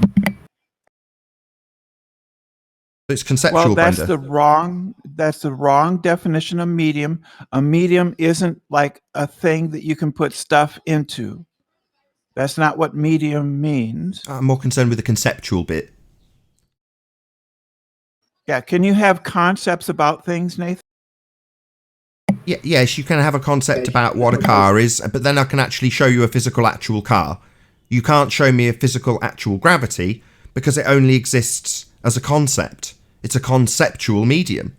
It's conceptual. Well, that's Brenda. that's the wrong definition of medium. A medium isn't like a thing that you can put stuff into. That's not what medium means. I'm more concerned with the conceptual bit. Yeah, can you have concepts about things, Nathan? Yes, you can have a concept about what a car is, but then I can actually show you a physical actual car. You can't show me a physical actual gravity because it only exists as a concept. It's a conceptual medium.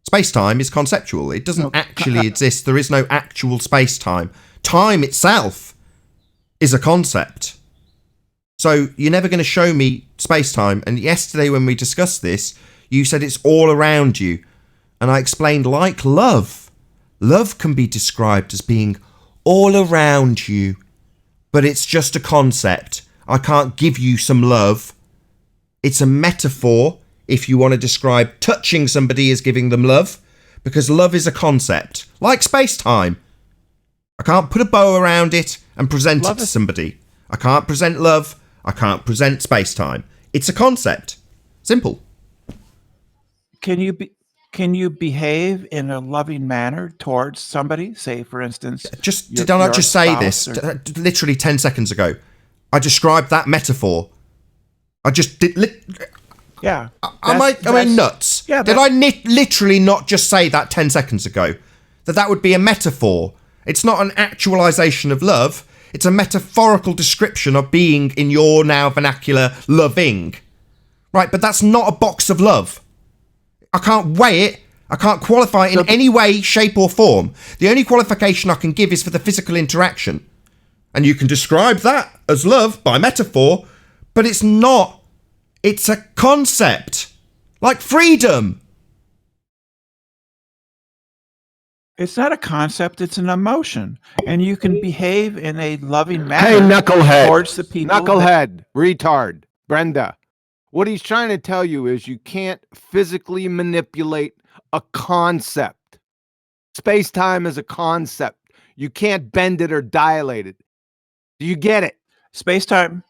Space-time is conceptual. It doesn't actually exist. There is no actual space-time. Time itself is a concept. So you're never going to show me space-time. And yesterday when we discussed this, you said it's all around you. And I explained, like love. Love can be described as being all around you. But it's just a concept. I can't give you some love. It's a metaphor if you want to describe touching somebody as giving them love, because love is a concept, like space-time. I can't put a bow around it and present it to somebody. I can't present love. I can't present space-time. It's a concept. Simple. Can you behave in a loving manner towards somebody? Say, for instance, Did I not just say this literally 10 seconds ago? I described that metaphor. I just did. Yeah. Am I nuts? Yeah. Did I literally not just say that 10 seconds ago? That would be a metaphor. It's not an actualization of love. It's a metaphorical description of being, in your now vernacular, loving. Right, but that's not a box of love. I can't weigh it. I can't qualify it in any way, shape or form. The only qualification I can give is for the physical interaction. And you can describe that as love by metaphor, but it's not. It's a concept. Like freedom. It's not a concept, it's an emotion. And you can behave in a loving manner Hey, knucklehead. towards the people. Knucklehead, retard, Brenda. What he's trying to tell you is you can't physically manipulate a concept. Space-time is a concept. You can't bend it or dilate it. Do you get it? Space-time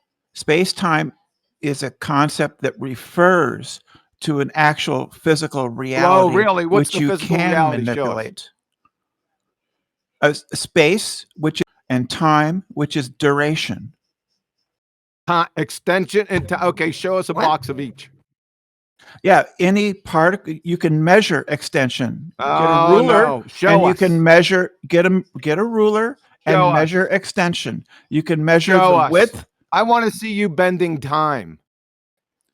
is a concept that refers to an actual physical reality. Oh, really? What's which the you physical can reality? manipulate. Space, and time, which is duration. Extension into okay. Show us a box of each. Yeah, any particle you can measure extension. Get a Oh, ruler, no. Show and us. you can measure. Get a ruler and Show us. measure extension. You can measure Show the us. width. I want to see you bending time.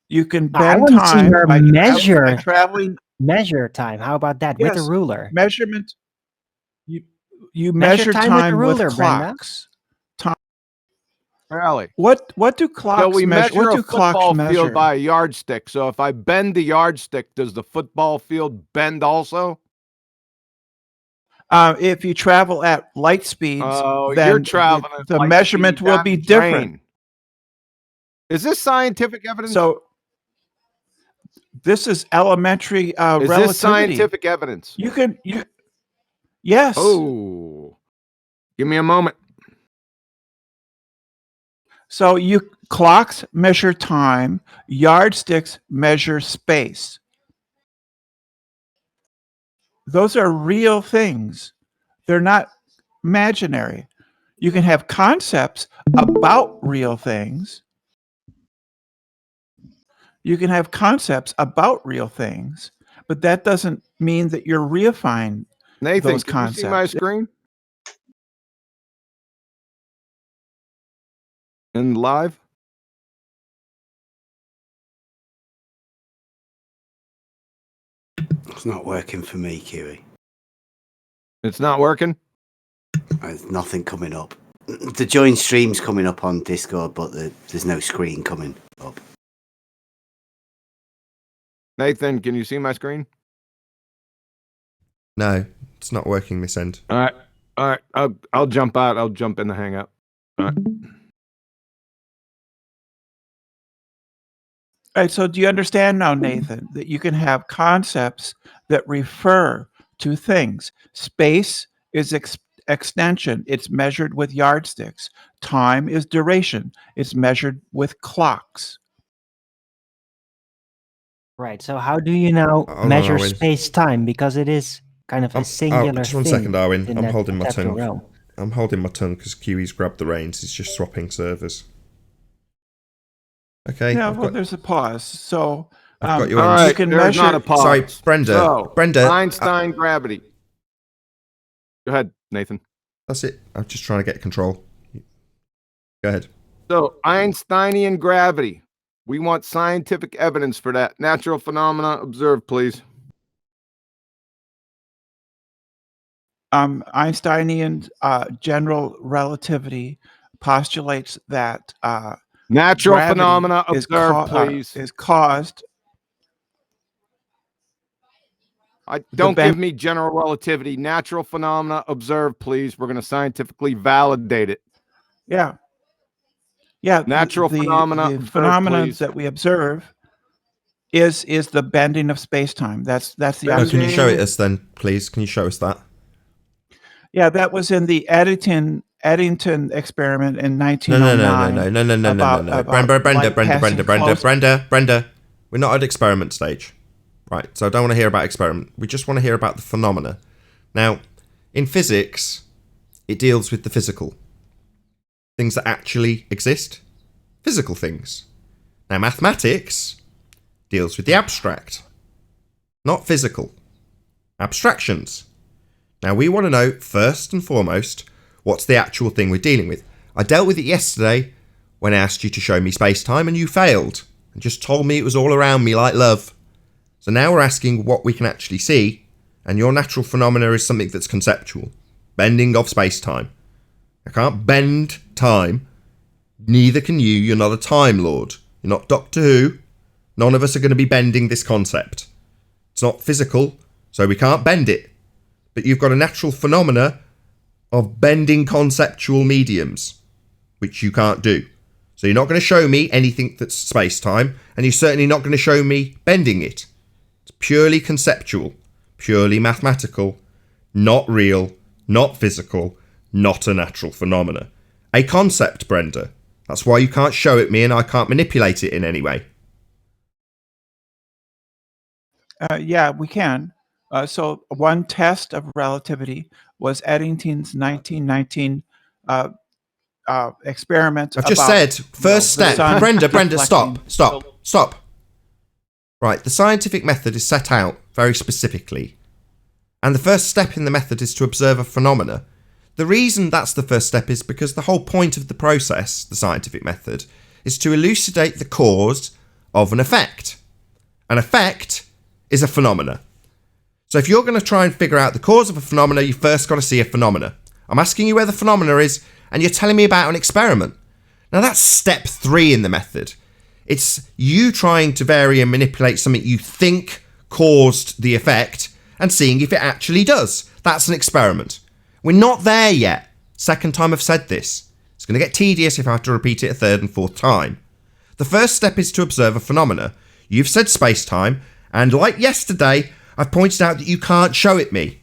You can I bend want to see time her by measure traveling. measure time. How about that with a Yes, ruler? measurement. You Measure measure time with a time ruler, with Brenda. clocks. Time. Really? What do clocks So we measure? measure What do a football clocks measure? field by a yardstick. So if I bend the yardstick, does the football field bend also? If you travel at light speeds, Oh, then you're traveling. at the light measurement speed will down be the different. drain. Is this scientific evidence? So this is elementary is relativity. this scientific evidence? Yes. Oh, give me a moment. So clocks measure time, yardsticks measure space. Those are real things. They're not imaginary. You can have concepts about real things. You can have concepts about real things, but that doesn't mean that you're reifying Nathan, those can you see my concepts. screen? And live? It's not working for me, Kiwi. It's not working? There's nothing coming up. The join stream's coming up on Discord, but there's no screen coming up. Nathan, can you see my screen? No, it's not working this end. All right. I'll jump out. I'll jump in the hangout. All right. All right, so do you understand now, Nathan, that you can have concepts that refer to things? Space is extension. It's measured with yardsticks. Time is duration. It's measured with clocks. Right. So how do you now Hold on, measure Arwen. space-time? Because it is kind of a singular just one thing. second, Arwen. in I'm that holding my conceptual tongue. realm. I'm holding my tongue because Kiwi's grabbed the reins. He's just swapping servers. Okay. Yeah, I've well, got- there's a pause. So I've got you All on. right. you can There's not measure- a pause. Sorry, Brenda. So, Brenda. Einstein gravity. Go ahead, Nathan. That's it. I'm just trying to get control. Go ahead. So, Einsteinian gravity. We want scientific evidence for that. Natural phenomena observed, please. Einsteinian general relativity postulates that Natural gravity phenomena is observed, please. is caused. Don't bend- give me general relativity. Natural phenomena observed, please. We're going to scientifically validate it. Yeah. Yeah. Natural phenomena The observed, phenomena please. that we observe is the bending of space-time. That's the No, can you observation. show it us then, please? Can you show us that? Yeah, that was in the Eddington experiment in No. 1909. Brenda. We're not at experiment stage. Right, so I don't want to hear about experiment. We just want to hear about the phenomena. Now, in physics, it deals with the physical. Things that actually exist. Physical things. Now, mathematics deals with the abstract. Not physical. Abstractions. Now, we want to know, first and foremost, what's the actual thing we're dealing with. I dealt with it yesterday when I asked you to show me space-time and you failed and just told me it was all around me like love. So now we're asking what we can actually see, and your natural phenomena is something that's conceptual. Bending of space-time. I can't bend time. Neither can you. You're not a Time Lord. You're not Doctor Who. None of us are going to be bending this concept. It's not physical, so we can't bend it. But you've got a natural phenomena of bending conceptual mediums, which you can't do. So you're not going to show me anything that's space-time, and you're certainly not going to show me bending it. It's purely conceptual, purely mathematical, not real, not physical, not a natural phenomena. A concept, Brenda. That's why you can't show it me and I can't manipulate it in any way. Yeah, we can. So one test of relativity was Eddington's 1919 experiment. I've just about, said, first the step. sun Brenda, deflecting. stop. Right, the scientific method is set out very specifically. And the first step in the method is to observe a phenomena. The reason that's the first step is because the whole point of the process, the scientific method, is to elucidate the cause of an effect. An effect is a phenomena. So if you're going to try and figure out the cause of a phenomena, you first got to see a phenomena. I'm asking you where the phenomena is, and you're telling me about an experiment. Now that's step 3 in the method. It's you trying to vary and manipulate something you think caused the effect and seeing if it actually does. That's an experiment. We're not there yet. Second time I've said this. It's going to get tedious if I have to repeat it a third and fourth time. The first step is to observe a phenomena. You've said space-time, and like yesterday, I've pointed out that you can't show it me.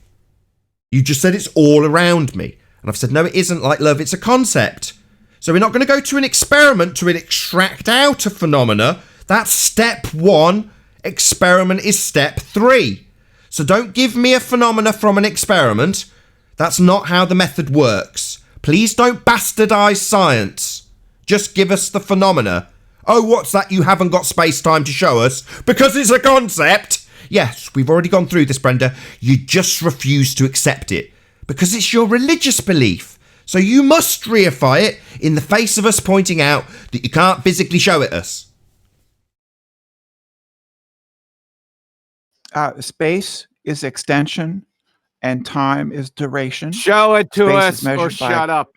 You just said it's all around me. And I've said, no, it isn't like love, it's a concept. So we're not going to go to an experiment to extract out a phenomena. That's step 1. Experiment is step 3. So don't give me a phenomena from an experiment. That's not how the method works. Please don't bastardize science. Just give us the phenomena. Oh, what's that you haven't got space-time to show us? Because it's a concept. Yes, we've already gone through this, Brenda. You just refuse to accept it. Because it's your religious belief. So you must reify it in the face of us pointing out that you can't physically show it us. Space is extension and time is duration. Show it to Space us is measured or shut up.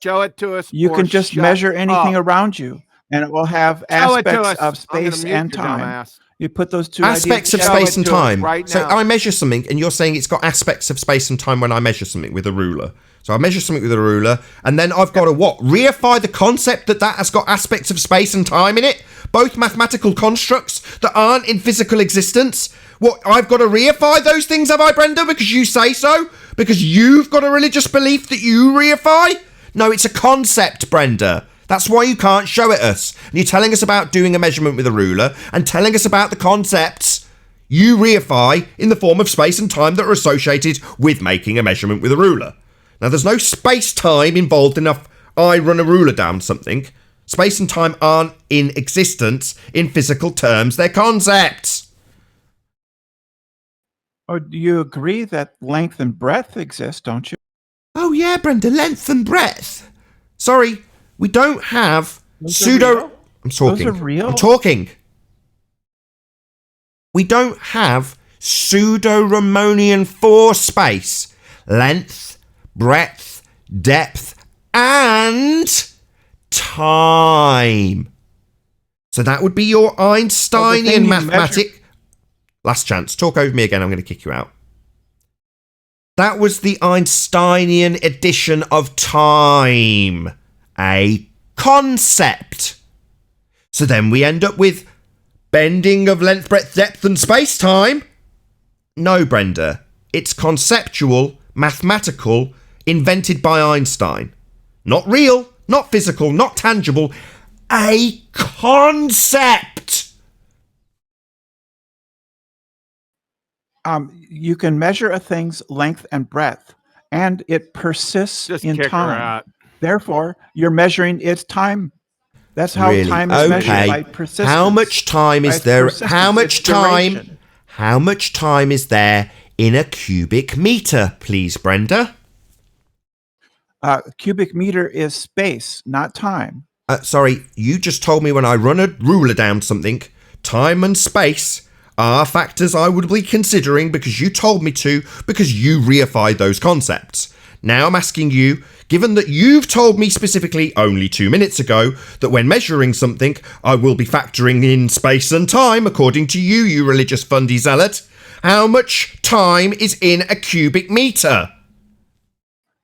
Show it to us. You or can just shut measure anything up. around you, and it will have Show it to aspects us. of I'm gonna space mute and your time. dumbass. You put those two Aspects of ideas Show space it and to us time. right So now. I measure something, and you're saying it's got aspects of space and time when I measure something with a ruler. So I measure something with a ruler, and then I've got to what? Reify the concept that has got aspects of space and time in it? Both mathematical constructs that aren't in physical existence? What, I've got to reify those things, have I, Brenda? Because you say so? Because you've got a religious belief that you reify? No, it's a concept, Brenda. That's why you can't show it us. And you're telling us about doing a measurement with a ruler and telling us about the concepts you reify in the form of space and time that are associated with making a measurement with a ruler. Now, there's no space-time involved enough I run a ruler down something. Space and time aren't in existence in physical terms. They're concepts. Oh, do you agree that length and breadth exist, don't you? Oh, yeah, Brenda, length and breadth. Sorry, we don't have Those are pseudo... real? I'm talking. Those are real? I'm talking. We don't have pseudo-Ramonian for space, length, breadth, depth, and time. So that would be your Einsteinian mathematic. Last chance. Talk over me again. I'm going to kick you out. That was the Einsteinian edition of time. A concept. So then we end up with bending of length, breadth, depth, and space-time. No, Brenda. It's conceptual, mathematical, invented by Einstein. Not real, not physical, not tangible. A concept. You can measure a thing's length and breadth, and it persists Just in kick her time. out. Therefore, you're measuring its time. That's how Really? time is measured, Okay. by persistence. How much time By is its there? persistence, How much its time? duration. How much time is there in a cubic meter, please, Brenda? Cubic meter is space, not time. Sorry, you just told me when I run a ruler down something, time and space are factors I would be considering because you told me to, because you reified those concepts. Now I'm asking you, given that you've told me specifically only 2 minutes ago that when measuring something, I will be factoring in space and time, according to you, you religious fundy zealot, how much time is in a cubic meter?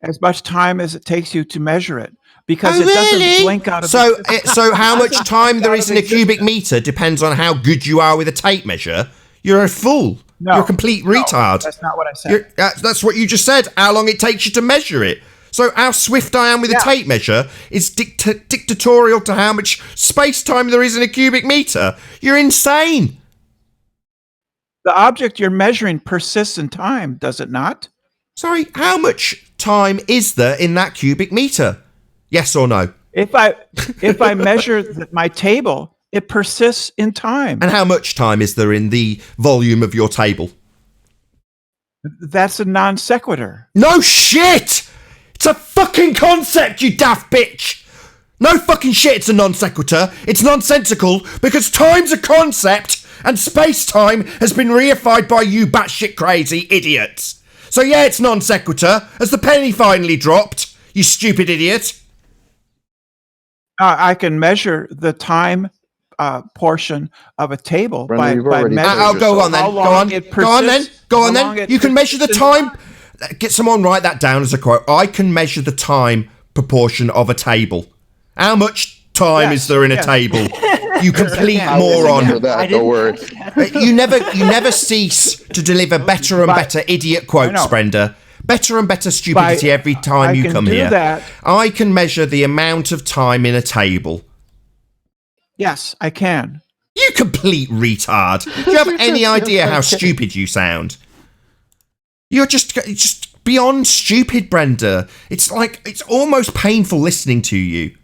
As much time as it takes you to measure it, because Oh, it doesn't really? blink out of So, existence. so how much Doesn't time blink there out is of in a cubic existence. meter depends on how good you are with a tape measure. You're a fool. No, You're a complete no, retard. that's not what I said. That's what you just said. How long it takes you to measure it. So how swift I am with a tape measure is dictatorial to how much space-time there is in a cubic meter. You're insane. The object you're measuring persists in time, does it not? Sorry, how much time is there in that cubic meter? Yes or no? If I measure my table, it persists in time. And how much time is there in the volume of your table? That's a non sequitur. No shit! It's a fucking concept, you daft bitch! No fucking shit, it's a non sequitur. It's nonsensical because time's a concept and space-time has been reified by you batshit crazy idiots. So yeah, it's non sequitur, as the penny finally dropped, you stupid idiot. I can measure the time portion of a table Brenda, you've by already measuring I'll go on then. how Go long on. it Go on then. persists- Go on how then. long it You can measure the persists in time. Get someone write that down as a quote. I can measure the time proportion of a table. How much time Yes, is there in a yes. table? You complete I will moron. remember that, don't worry. You never cease to deliver better and better idiot quotes, know. Brenda. Better and better stupidity every time I you can come do here. that. I can measure the amount of time in a table. Yes, I can. You complete retard. Do you have any idea how stupid you sound? You're just beyond stupid, Brenda. It's like, it's almost painful listening to you.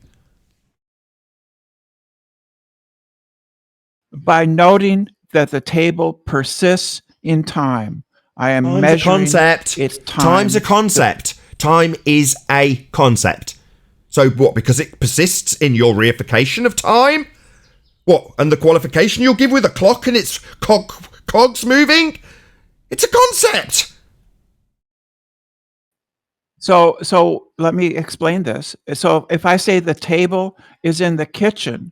By noting that the table persists in time, I am Time's a measuring concept. its time. Time's a concept. Time is a concept. So what, because it persists in your reification of time? What, and the qualification you'll give with a clock and its cogs moving? It's a concept! So let me explain this. So if I say the table is in the kitchen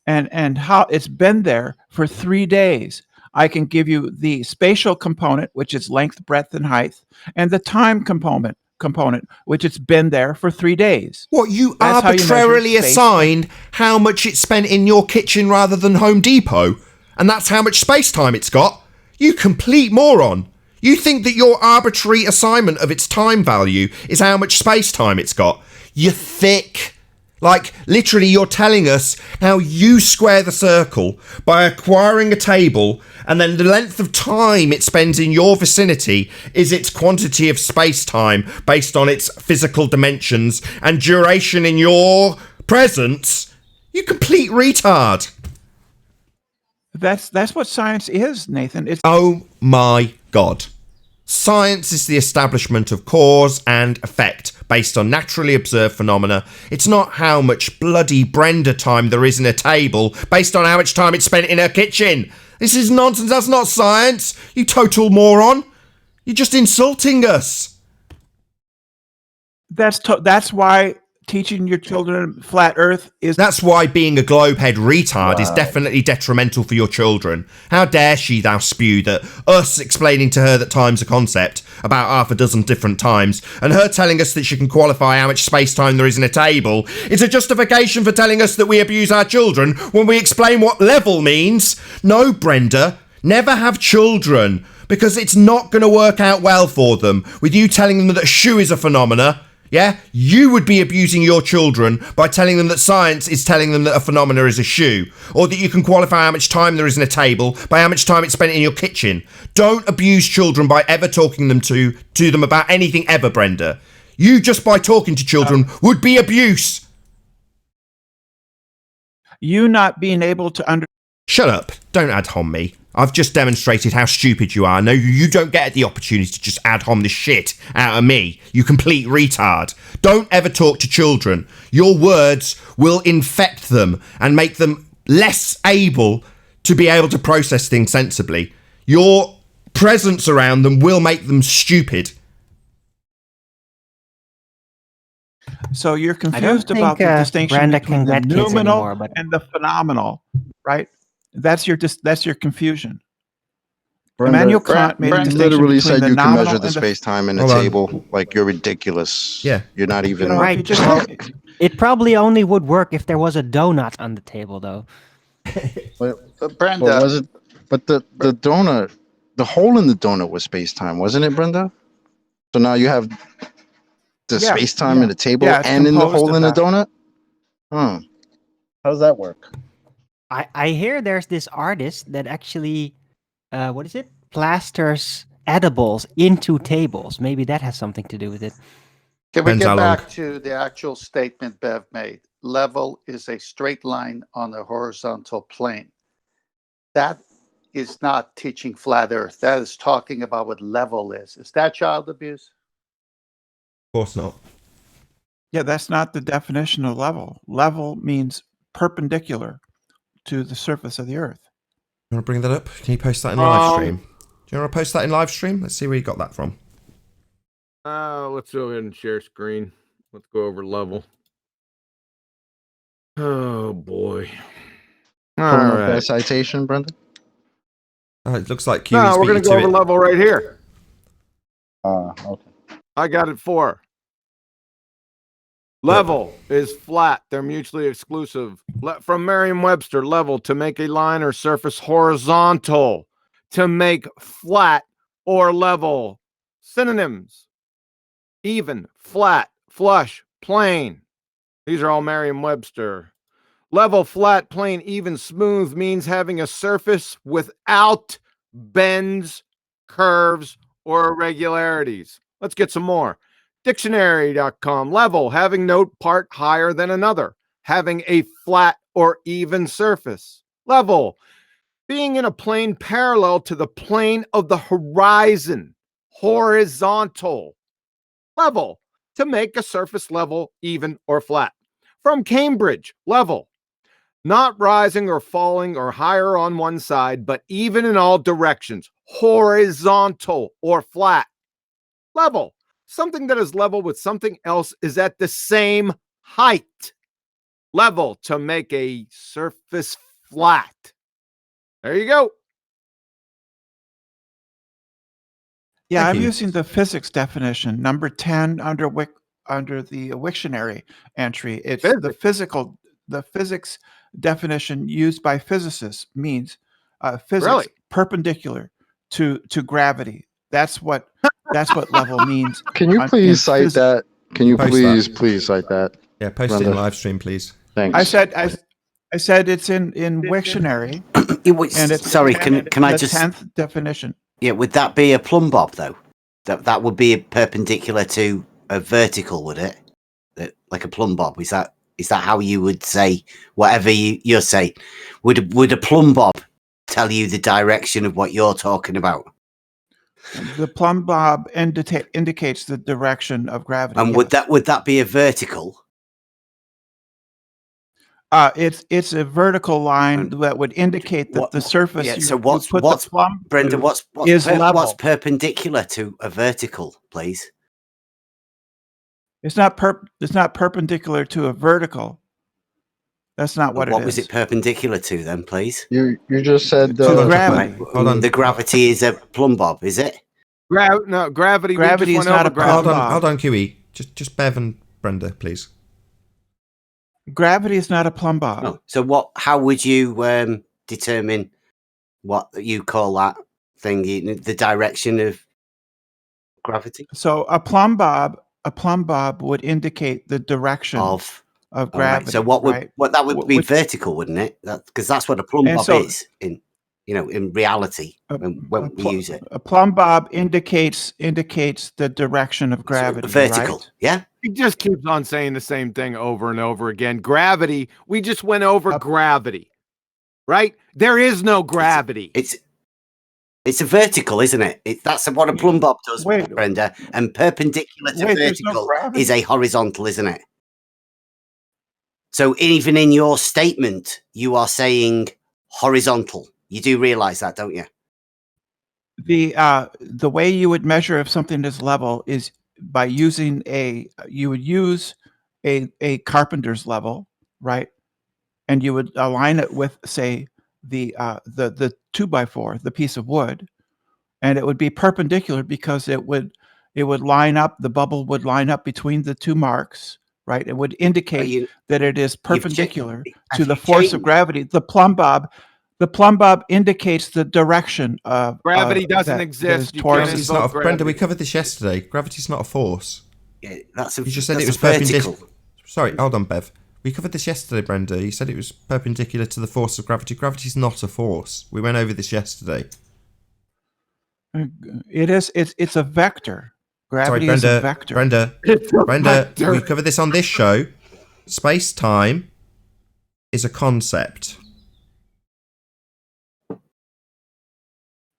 and how it's been there for 3 days, I can give you the spatial component, which is length, breadth, and height, and the time component, which it's been there for 3 days. What, you That's how you measure arbitrarily space. assigned how much it's spent in your kitchen rather than Home Depot? And that's how much space time it's got? You complete moron. You think that your arbitrary assignment of its time value is how much space time it's got? You thick. Like, literally, you're telling us how you square the circle by acquiring a table, and then the length of time it spends in your vicinity is its quantity of space-time based on its physical dimensions and duration in your presence. You complete retard. That's what science is, Nathan. It's Oh my God. Science is the establishment of cause and effect based on naturally observed phenomena. It's not how much bloody Brenda time there is in a table based on how much time it's spent in her kitchen. This is nonsense. That's not science, you total moron. You're just insulting us. that's why teaching your children flat Earth is. That's why being a globehead retard is Wow. definitely detrimental for your children. How dare she thou spew that us explaining to her that time's a concept about half a dozen different times, and her telling us that she can qualify how much space-time there is in a table, is a justification for telling us that we abuse our children when we explain what level means. No, Brenda, never have children, because it's not going to work out well for them with you telling them that a shoe is a phenomena. Yeah, you would be abusing your children by telling them that science is telling them that a phenomena is a shoe, or that you can qualify how much time there is in a table by how much time it's spent in your kitchen. Don't abuse children by ever talking them to them about anything ever, Brenda. You just by talking to children would be abuse. You not being able to understand. Shut up. Don't ad hom me. I've just demonstrated how stupid you are. No, you don't get the opportunity to just ad hom the shit out of me, you complete retard. Don't ever talk to children. Your words will infect them and make them less able to be able to process things sensibly. Your presence around them will make them stupid. So you're I don't confused about think the distinction Brenda between can the get kids noumenal anymore, but and the phenomenal, right? That's your confusion. Brenda, Immanuel Kant made a you distinction literally between said the you can nominal measure the and the. space time in a Hold on. table. Like, you're ridiculous. Yeah. You're not even. You know, if Right. you just it probably only would work if there was a donut on the table, though. But Brenda, was it? But the donut, the hole in the donut was space time, wasn't it, Brenda? So now you have the Yeah, space time in the table yeah, it's and in the composed hole of in the that. donut. How does that work? I hear there's this artist that actually, what is it? Plasters edibles into tables. Maybe that has something to do with it. can we Depends how get long. back to the actual statement Bev made? Level is a straight line on a horizontal plane. That is not teaching flat Earth. That is talking about what level is. Is that child abuse? Of course not. Yeah, that's not the definition of level. Level means perpendicular to the surface of the Earth. You want to bring that up? Can you post that in live stream? Do you want to post that in live stream? Let's see where you got that from. Let's go ahead and share screen. Let's go over level. Oh boy. All Pulling up that right. citation, Brenda. It looks like No, Kiwi's we're beat gonna you go to over it. level right here. Okay. I got it 4. Level is flat. They're mutually exclusive. From Merriam-Webster, level, to make a line or surface horizontal. To make flat or level. Synonyms: even, flat, flush, plane. These are all Merriam-Webster. Level, flat, plane, even, smooth means having a surface without bends, curves, or irregularities. Let's get some more. Dictionary.com. Level, having no part higher than another, having a flat or even surface. Level, being in a plane parallel to the plane of the horizon. Horizontal. Level, to make a surface level, even, or flat. From Cambridge, level, not rising or falling or higher on one side, but even in all directions, horizontal or flat. Level, something that is level with something else is at the same height. Level, to make a surface flat. There you go. Yeah, Thank I'm you. using the physics definition, number 10 under the Wiktionary entry. It's the physics definition used by physicists means physics Really? perpendicular to gravity. That's what level means. Can you in please cite physics. that? Can you Post please cite that? Yeah, post it in Brenda. live stream, please. Thanks. I said it's in Wiktionary, and it's Sorry, can I the just 10th definition. Yeah, would that be a plumb bob though? That would be perpendicular to a vertical, would it? Like a plumb bob? Is that how you would say whatever you're saying? Would a plumb bob tell you the direction of what you're talking about? The plumb bob indicates the direction of gravity. And would that be a vertical? It's a vertical line that would indicate that the surface. Yeah. So what's Brenda? What's perpendicular to a vertical, please? It's not perpendicular to a vertical. That's not what it is. What was it perpendicular to then, please? You just said gravity. Hold on. The gravity is a plumb bob, is it? No, gravity. Gravity is not a plumb bob. Hold on, QE. Just Bev and Brenda, please. Gravity is not a plumb bob. No. So how would you determine what you call that thing? The direction of gravity? So a plumb bob would indicate the direction of gravity. Right. So what that would be vertical, wouldn't it? Because that's what a plumb bob is in reality when we use it. A plumb bob indicates the direction of gravity. So vertical, right? Yeah. He just keeps on saying the same thing over and over again. Gravity. We just went over gravity, right? There is no gravity. It's a vertical, isn't it? That's what a plumb bob does, Brenda. And perpendicular to vertical is a horizontal, isn't it? So even in your statement, you are saying horizontal. You do realize that, don't you? The way you would measure if something is level is by using you would use a carpenter's level, right? And you would align it with, say, the 2x4, the piece of wood, and it would be perpendicular because it would line up. The bubble would line up between the two marks, right? It would indicate that it is perpendicular to the force of gravity. The plumb bob indicates the direction of gravity. Doesn't exist. Gravity's not Brenda, we covered this yesterday. Gravity's not a force. Yeah, you just said it was perpendicular. Sorry, hold on, Bev. We covered this yesterday, Brenda. You said it was perpendicular to the force of gravity. Gravity's not a force. We went over this yesterday. It is. It's a vector. Gravity is a vector. Brenda, we covered this on this show. Space-time is a concept.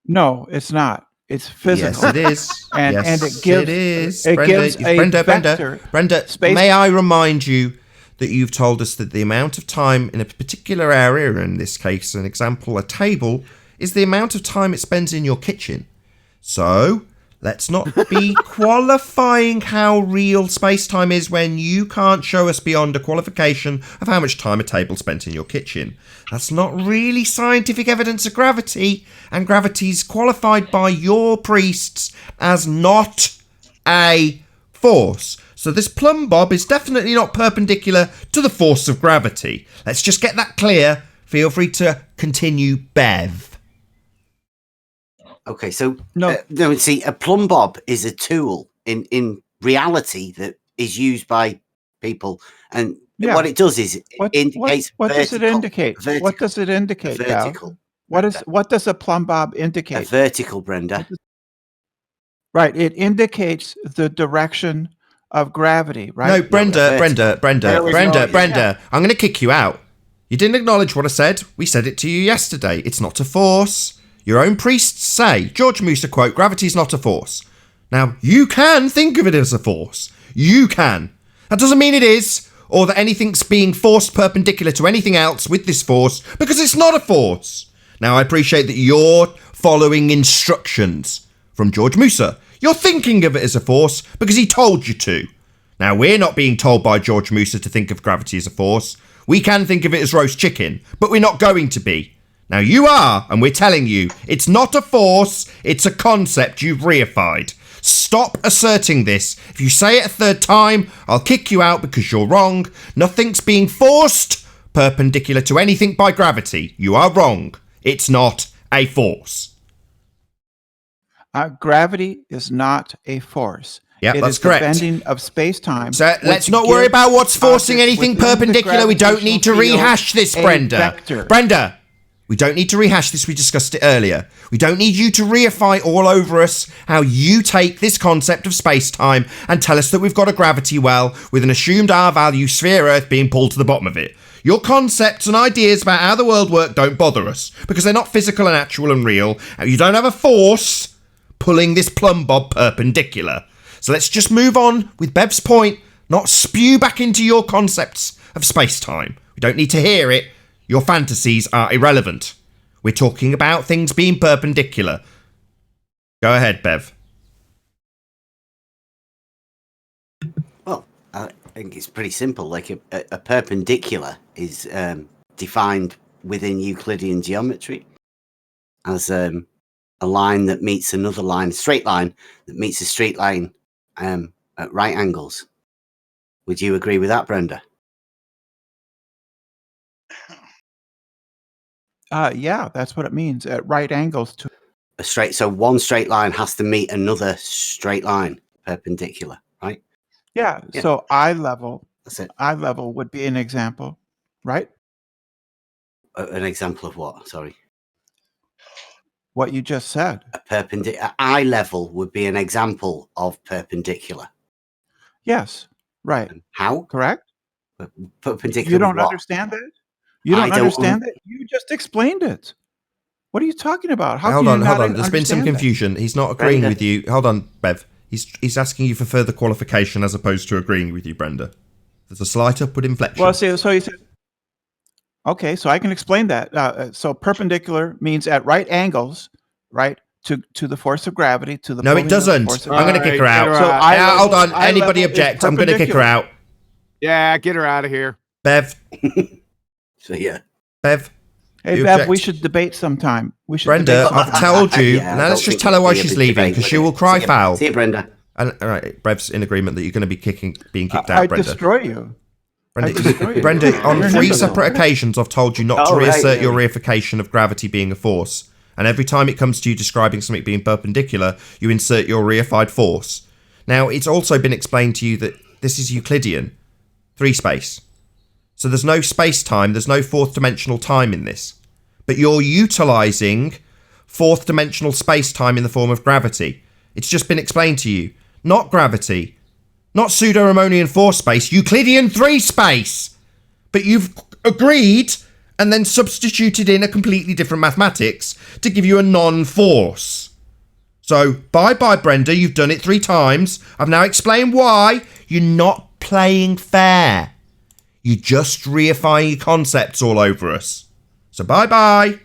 No, it's not. It's physical. Yes, it is. And it gives a vector. Brenda, may I remind you that you've told us that the amount of time in a particular area, in this case, an example, a table, is the amount of time it spends in your kitchen. So let's not be qualifying how real space-time is when you can't show us beyond a qualification of how much time a table spent in your kitchen. That's not really scientific evidence of gravity, and gravity's qualified by your priests as not a force. So this plumb bob is definitely not perpendicular to the force of gravity. Let's just get that clear. Feel free to continue, Bev. Okay, so no, see, a plumb bob is a tool in reality that is used by people, and what it does is it indicates. What does it indicate? What does it indicate? Vertical. What does a plumb bob indicate? A vertical, Brenda. Right. It indicates the direction of gravity. Right. No, Brenda. I'm going to kick you out. You didn't acknowledge what I said. We said it to you yesterday. It's not a force. Your own priests say, George Musa quote, gravity is not a force. Now, you can think of it as a force. You can. That doesn't mean it is, or that anything's being forced perpendicular to anything else with this force, because it's not a force. Now, I appreciate that you're following instructions from George Musa. You're thinking of it as a force because he told you to. Now, we're not being told by George Musa to think of gravity as a force. We can think of it as roast chicken, but we're not going to be. Now, you are, and we're telling you, it's not a force, it's a concept you've reified. Stop asserting this. If you say it a third time, I'll kick you out because you're wrong. Nothing's being forced perpendicular to anything by gravity. You are wrong. It's not a force. Gravity is not a force. Yep, It that's is the correct. bending of space-time. So let's which not worry gives about what's forcing objects anything within the perpendicular. We don't need to gravitational rehash field this, a Brenda. vector. Brenda, we don't need to rehash this. We discussed it earlier. We don't need you to reify all over us how you take this concept of space-time and tell us that we've got a gravity well with an assumed R-value sphere Earth being pulled to the bottom of it. Your concepts and ideas about how the world works don't bother us because they're not physical and actual and real. And you don't have a force pulling this plumb bob perpendicular. So let's just move on with Bev's point, not spew back into your concepts of space-time. We don't need to hear it. Your fantasies are irrelevant. We're talking about things being perpendicular. Go ahead, Bev. Well, I think it's pretty simple. Like a perpendicular is defined within Euclidean geometry as a line that meets another line, a straight line that meets a straight line at right angles. Would you agree with that, Brenda? Yeah, that's what it means. At right angles to So one straight line has to meet another straight line perpendicular, right? yeah. Yeah. So eye level. That's it. Eye level would be an example, right? An example of what? Sorry. What you just said. Eye level would be an example of perpendicular. Yes. Right. How? Correct. Perpendicular. You don't what? understand that? You don't understand that? You just explained it. What are you talking about? How Hold can on, you hold not on. There's been some understand that? confusion. He's not agreeing Brenda. with you. Hold on, Bev. He's asking you for further qualification as opposed to agreeing with you, Brenda. There's a slight upward inflection. Well, see, so you said, okay, so I can explain that. So perpendicular means at right angles, right, to the force of gravity, to the No, it pulling of the doesn't. force of I'm going to gravity. kick her out. So eye hold level- on. eye Anybody level is object? I'm going to kick her perpendicular. out. Yeah, get her out of here. Bev. So yeah. Bev. Hey, You Bev, object? we should debate sometime. We should Brenda, debate I've sometime. told you. Yeah, I Now don't let's just think tell her it'll why be a she's big leaving debate, because would she it? will cry See you- foul. See you, Brenda. And all right, Brev's in agreement that you're going to be being kicked out, I Brenda. destroy you. I destroy Brenda, you. Brenda, on You're 3 never separate gonna- occasions, I've told you not to Oh, right, reassert yeah. your reification of gravity being a force. And every time it comes to you describing something being perpendicular, you insert your reified force. Now, it's also been explained to you that this is Euclidean, 3 space. So there's no space-time, there's no fourth dimensional time in this. But you're utilising fourth dimensional space-time in the form of gravity. It's just been explained to you. Not gravity. Not pseudo-Riemannian 4 space, Euclidean 3 space. But you've agreed and then substituted in a completely different mathematics to give you a non-force. So, bye-bye, Brenda. You've done it 3 times. I've now explained why you're not playing fair. You're just reifying your concepts all over us. So, bye-bye.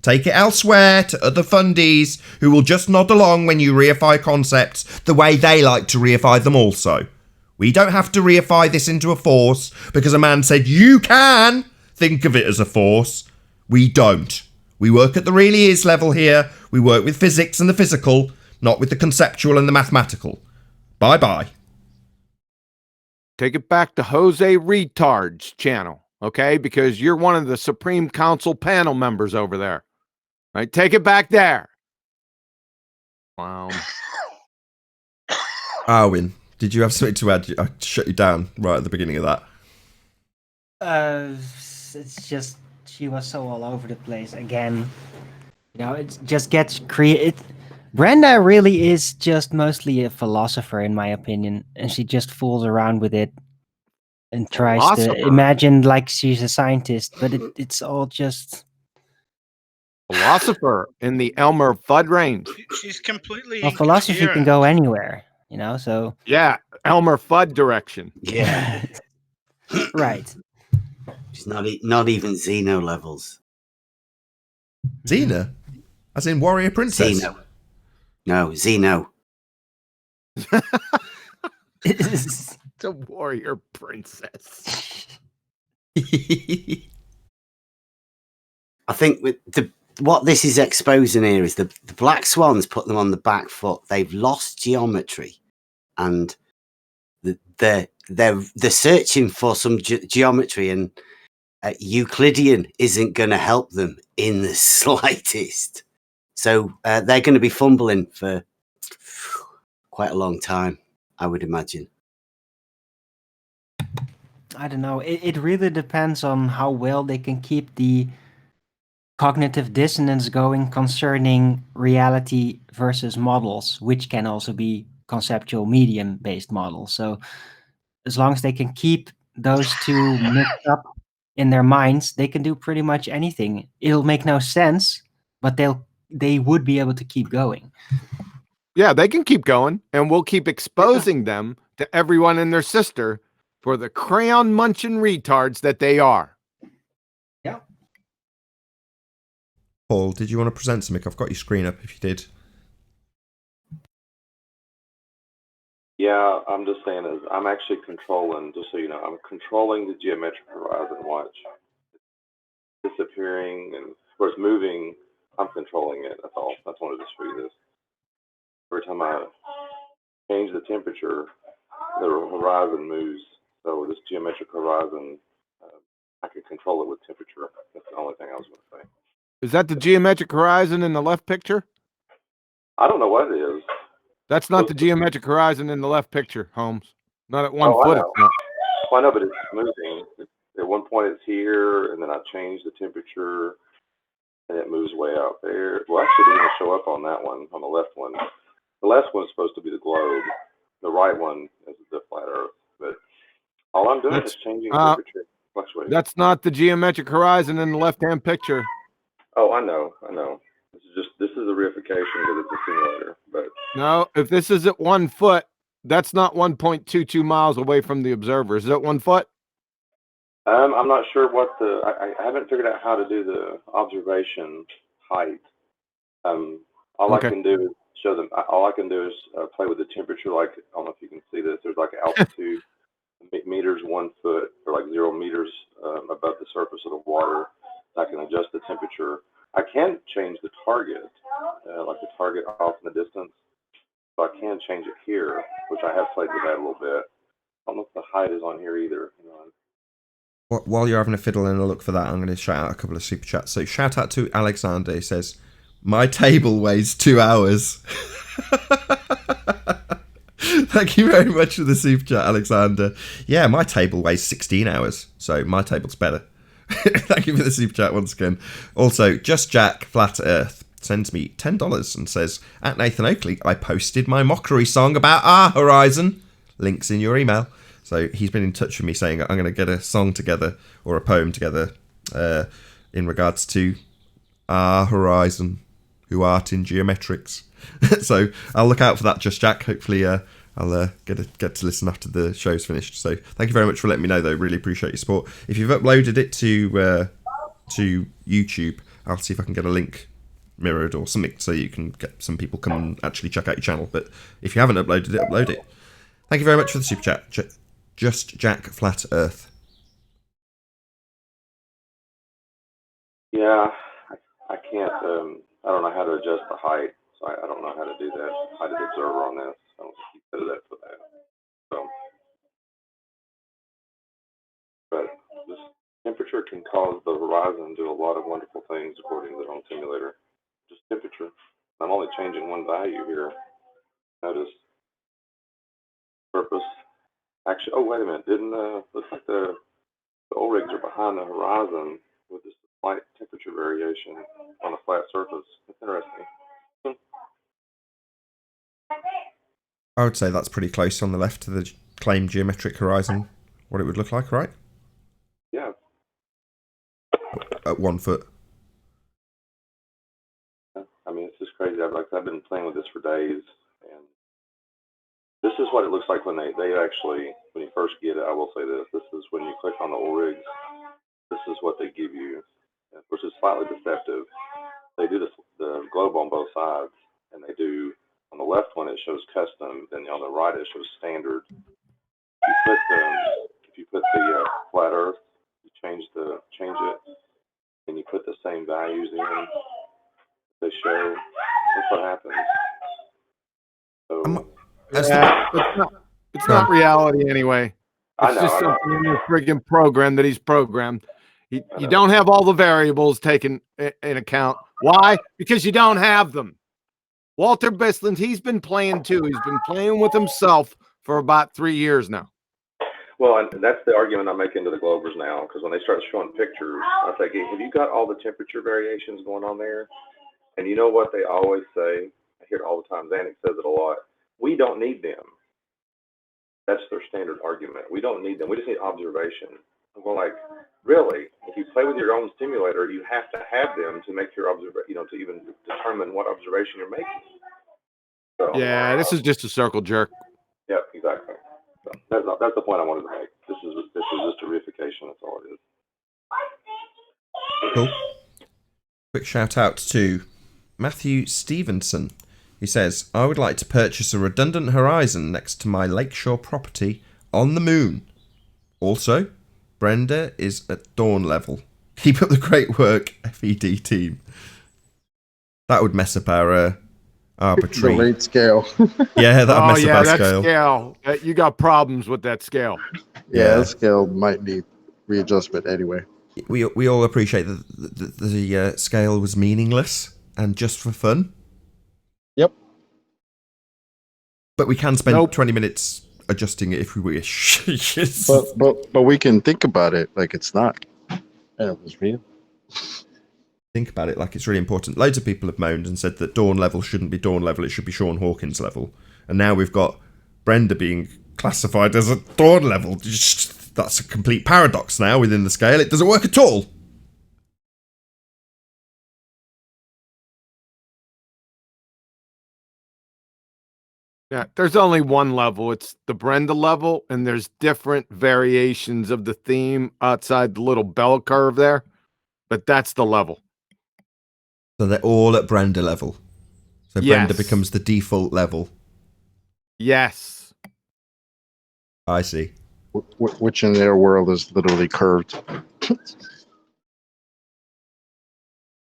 Take it elsewhere to other fundies who will just nod along when you reify concepts the way they like to reify them also. We don't have to reify this into a force because a man said you can think of it as a force. We don't. We work at the really is level here. We work with physics and the physical, not with the conceptual and the mathematical. Bye-bye. Take it back to Jose Retard's channel, okay? Because you're one of the Supreme Council panel members over there. Right? Take it back there. Wow. Arwin, did you have something to add? I shut you down right at the beginning of that. It's just she was so all over the place again. You know, it just gets created. Brenda really is just mostly a philosopher, in my opinion, and she just fools around with it and tries to Philosopher? imagine like she's a scientist, but it's all just. Philosopher in the Elmer Fudd range. She's completely Well, philosophy can incoherent. go anywhere. you know. So Yeah, Elmer Fudd direction. Yeah. right. It's not even Xeno levels. Xena, as in warrior princess. Xeno. No, Xeno. It's a warrior princess. I think with what this is exposing here is the black swans put them on the back foot. They've lost geometry, and they're searching for some geometry, and Euclidean isn't going to help them in the slightest. So they're going to be fumbling for quite a long time, I would imagine. I don't know. It really depends on how well they can keep the cognitive dissonance going concerning reality versus models, which can also be conceptual medium based models. So as long as they can keep those two mixed up in their minds, they can do pretty much anything. It'll make no sense, but they would be able to keep going. Yeah, they can keep going, and we'll keep exposing them to everyone and their sister for the crayon munching retards that they are. Yeah. Paul, did you want to present something? I've got your screen up if you did. Yeah, I'm just saying is I'm actually controlling, just so you know, I'm controlling the geometric horizon. Watch. It's disappearing and of course moving, I'm controlling it. That's all. That's wanted to show you this. Every time I change the temperature, the horizon moves. So this geometric horizon, I can control it with temperature. That's the only thing I was going to say. Is that the geometric horizon in the left picture? I don't know what it is. That's not the geometric horizon in the left picture, Holmes. Not at 1 foot. I know. Well, I know, but it's moving. At one point it's here, and then I change the temperature, and it moves way out there. Well, actually, it didn't show up on that one, on the left one. The left one's supposed to be the globe. The right one is the flat Earth. But all I'm doing is changing temperature, fluctuating. That's not the geometric horizon in the left-hand picture. Oh, I know. This is a reification because it's a simulator. But no, if this is at 1 foot, that's not 1.22 miles away from the observer. Is it 1 foot? I'm not sure what I haven't figured out how to do the observation height. All I can do is show them. All I can do is play with the temperature. Like, I don't know if you can see this. There's like altitude meters 1 foot, or like 0 meters above the surface of the water. I can adjust the temperature. I can change the target, like the target off in the distance. So I can change it here, which I have played with that a little bit. I don't know if the height is on here either. While you're having a fiddle and a look for that, I'm going to shout out a couple of super chats. So shout out to Alexander. He says, my table weighs 2 hours. Thank you very much for the super chat, Alexander. Yeah, my table weighs 16 hours, so my table's better. Thank you for the super chat once again. Also, Just Jack Flat Earth sends me $10 and says, at Nathan Oakley, I posted my mockery song about our horizon. Links in your email. So he's been in touch with me saying I'm going to get a song together or a poem together in regards to our horizon, who art in geometrics. So I'll look out for that, Just Jack. Hopefully I'll get to listen after the show's finished. So thank you very much for letting me know, though. Really appreciate your support. If you've uploaded it to YouTube, I'll see if I can get a link mirrored or something so you can get some people come and actually check out your channel. But if you haven't uploaded it, upload it. Thank you very much for the super chat. Just Jack Flat Earth. Yeah, I can't. I don't know how to adjust the height, so I don't know how to do that. Height of the observer on this. I don't think you set it up for that. So, but this temperature can cause the horizon to do a lot of wonderful things according to the own simulator. Just temperature. I'm only changing one value here. Notice purpose. Actually, oh wait a minute. Didn't looks like the oil rigs are behind the horizon with this slight temperature variation on a flat surface. That's interesting. I would say that's pretty close on the left to the claimed geometric horizon, what it would look like, right? Yeah. At 1 foot. I mean, it's just crazy. I've been playing with this for days, and This is what it looks like when they actually, when you first get it. I will say this. This is when you click on the rigs. This is what they give you, which is slightly deceptive. They do the globe on both sides, and they do, on the left one it shows custom, then on the right it shows standard. If you put the flat Earth, you change it, and you put the same values in they show. That's what happens. So Yeah, it's not reality anyway. It's just something in the friggin' program that he's programmed. You don't have all the variables taken in account. Why? Because you don't have them. Walter Bisland, he's been playing too. He's been playing with himself for about 3 years now. Well, and that's the argument I'm making to the Globers now, because when they start showing pictures, I say, hey, have you got all the temperature variations going on there? And you know what they always say? I hear it all the time. Zanuck says it a lot. We don't need them. That's their standard argument. We don't need them. We just need observation. And we're like, really? If you play with your own simulator, you have to have them to make your observation, to even determine what observation you're making. So, yeah, this is just a circle jerk. Yep, exactly. So that's the point I wanted to make. This is just a reification. That's all it is. Cool. Quick shout out to Matthew Stevenson. He says, I would like to purchase a redundant horizon next to my lakeshore property on the moon. Also, Brenda is at dawn level. Keep up the great work, FED team. That would mess up our arbitrary... The rate scale. Yeah, that would mess up our scale. Scale. You got problems with that scale. Yeah, that scale might need readjustment anyway. We all appreciate that the scale was meaningless and just for fun. Yep. But we can spend 20 minutes adjusting it if we wish. but we can think about it like it's not. And it was real. Think about it like it's really important. Loads of people have moaned and said that dawn level shouldn't be dawn level, it should be Sean Hawkins level. And now we've got Brenda being classified as a dawn level. That's a complete paradox now within the scale. It doesn't work at all. Yeah, there's only one level. It's the Brenda level, and there's different variations of the theme outside the little bell curve there. But that's the level. So they're all at Brenda level. So Brenda becomes the default level. Yes. I see. Which in their world is literally curved.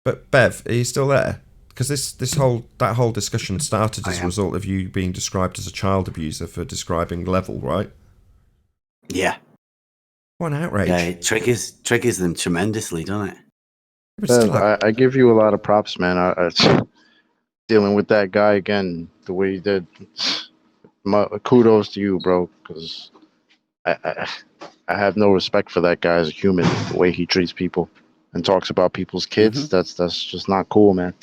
But Bev, are you still there? Because that whole discussion started as a result of you being described as a child abuser for describing level, right? Yeah. What an outrage! Yeah, it triggers them tremendously, doesn't it? Bev, I give you a lot of props, man. I dealing with that guy again the way he did. Kudos to you, bro. Because I have no respect for that guy as a human. The way he treats people and talks about people's kids. That's just not cool, man.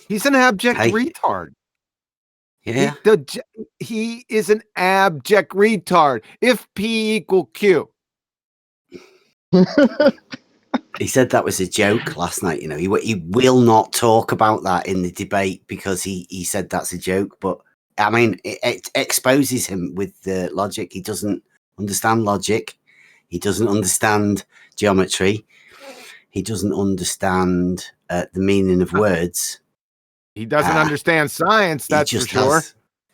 He's an abject retard. Yeah. He is an abject retard. If P equal Q. He said that was a joke last night. He will not talk about that in the debate because he said that's a joke. But I mean, it exposes him with the logic. He doesn't understand logic. He doesn't understand geometry. He doesn't understand the meaning of words. He doesn't understand science, that's for sure.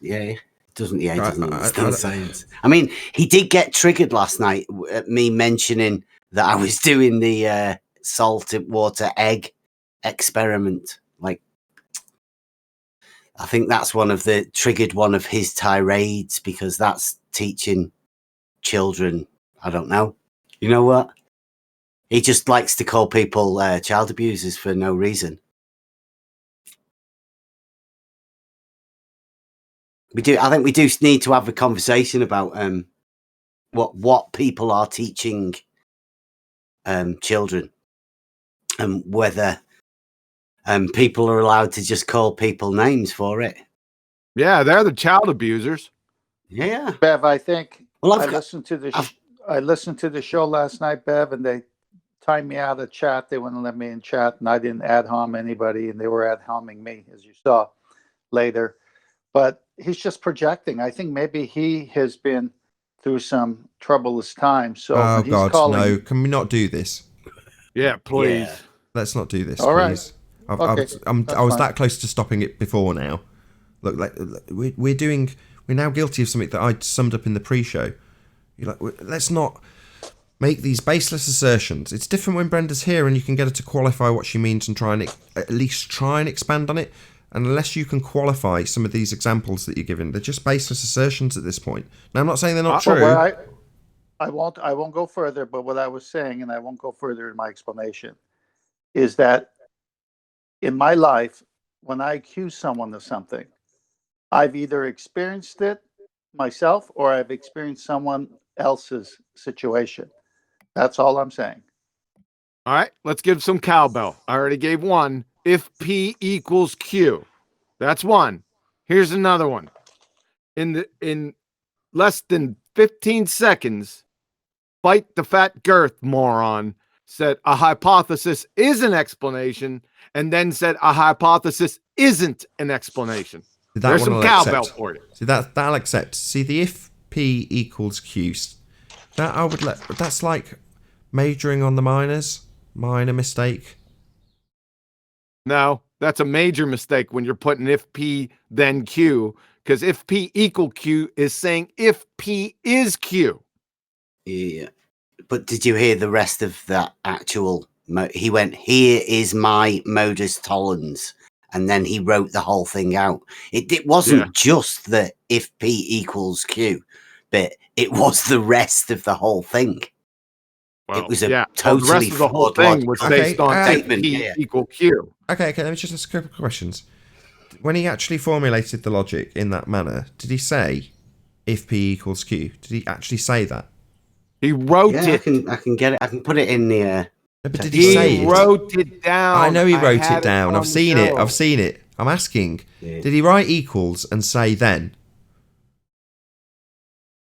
He doesn't understand science. I mean, he did get triggered last night at me mentioning that I was doing the salt water egg experiment. Like, I think that's triggered one of his tirades because that's teaching children. I don't know. You know what? He just likes to call people child abusers for no reason. I think we do need to have a conversation about what people are teaching children and whether people are allowed to just call people names for it. Yeah, they're the child abusers. Yeah, Bev, I think I listened to the show last night, Bev, and they timed me out of chat. They wouldn't let me in chat, and I didn't ad hom anybody, and they were ad homing me, as you saw later. but he's just projecting. I think maybe he has been through some troublous times. So Oh when he's God, calling, no! Can we not do this? Yeah, please. Yeah. Let's not do this, All right. please. I Okay, was that's fine. that close to stopping it before now. Look, we're now guilty of something that I summed up in the pre-show. You're like, let's not make these baseless assertions. It's different when Brenda's here and you can get her to qualify what she means and try and at least try and expand on it. And unless you can qualify some of these examples that you're giving, they're just baseless assertions at this point. Now, I'm not saying they're not But true. what I won't go further, but what I was saying, and I won't go further in my explanation, is that in my life, when I accuse someone of something, I've either experienced it myself or I've experienced someone else's situation. That's all I'm saying. All right, let's give some cowbell. I already gave one. If P equals Q. That's one. Here's another one. In less than 15 seconds, Fight the Fat Girth moron said a hypothesis is an explanation and then said a hypothesis isn't an explanation. There's some cowbell for you. See, that'll accept. See, the if P equals Q, that I would let. That's like majoring on the minors. Minor mistake. No, that's a major mistake when you're putting if P then Q, because if P equal Q is saying if P is Q. Yeah. But did you hear the rest of that actual? He went, here is my modus tollens. And then he wrote the whole thing out. It wasn't just the if P equals Q, but it was the rest of the whole thing. Well, it was a the totally rest of the whole thing was based on statement. P equal Q. Okay, let me just ask a couple of questions. When he actually formulated the logic in that manner, did he say if P equals Q? Did he actually say that? He wrote it. I can get it. I can put it in the. But did he say it? He wrote it down. I know he wrote it down. I've seen it. show. I've seen it. I'm asking, did he write equals and say then?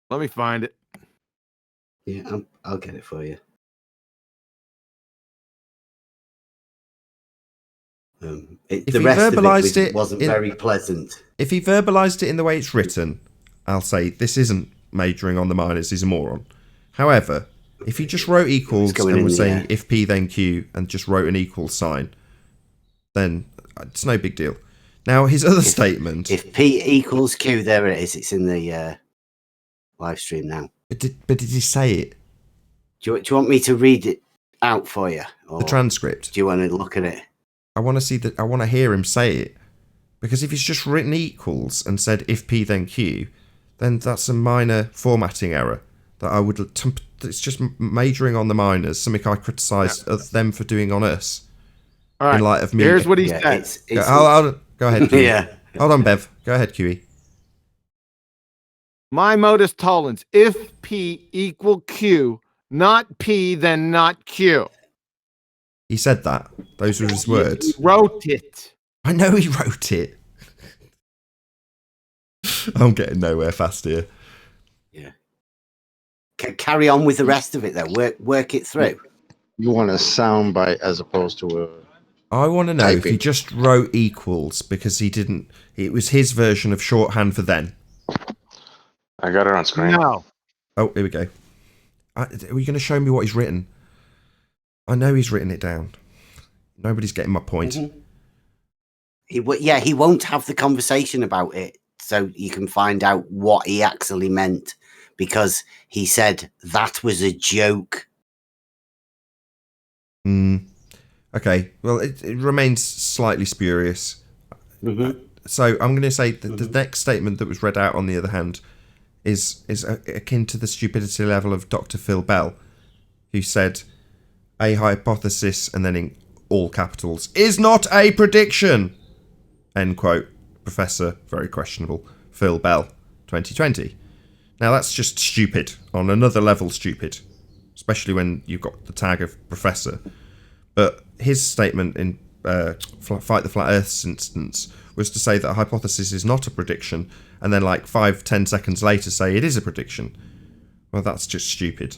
Let me find it. Yeah, I'll get it for you. If he verbalized it, wasn't very pleasant. If he verbalized it in the way it's written, I'll say this isn't majoring on the minors. He's a moron. However, if he just wrote equals and was saying if P then Q and just wrote an equal sign, then it's no big deal. Now his other statement: if P equals Q, there it is. It's in the live stream now. But did he say it? Do you want me to read it out for you? The transcript. Do you want to look at it? I want to see that. I want to hear him say it, because if he's just written equals and said if P then Q, then that's a minor formatting error that I would. It's just majoring on the minors. Something I criticised of them for doing on us. All right. In light of me. Here's what he said. Go ahead. QE. Yeah. Hold on, Bev. Go ahead, QE. My modus tollens. If P equal Q, not P, then not Q. He said that. Those were his words. He wrote it. I know he wrote it. I'm getting nowhere fast here. Yeah. Carry on with the rest of it, though. Work it through. You want a soundbite as opposed to a. I want to know if he just wrote equals because he didn't. It was his version of shorthand for then. I got it on screen. No. Oh, here we go. Are you going to show me what he's written? I know he's written it down. Nobody's getting my point. Mm-hmm. He won't have the conversation about it, so you can find out what he actually meant, because he said that was a joke. Okay, well, it remains slightly spurious. Mm-hmm. So I'm going to say that the next statement that was read out, on the other hand, is akin to the stupidity level of Dr. Phil Bell, who said, a hypothesis, and then in all capitals, is not a prediction, end quote. Professor, very questionable, Phil Bell, 2020. Now that's just stupid, on another level stupid, especially when you've got the tag of professor. But his statement in Fight the Flat Earth's instance was to say that a hypothesis is not a prediction, and then like 5-10 seconds later say it is a prediction. Well, that's just stupid.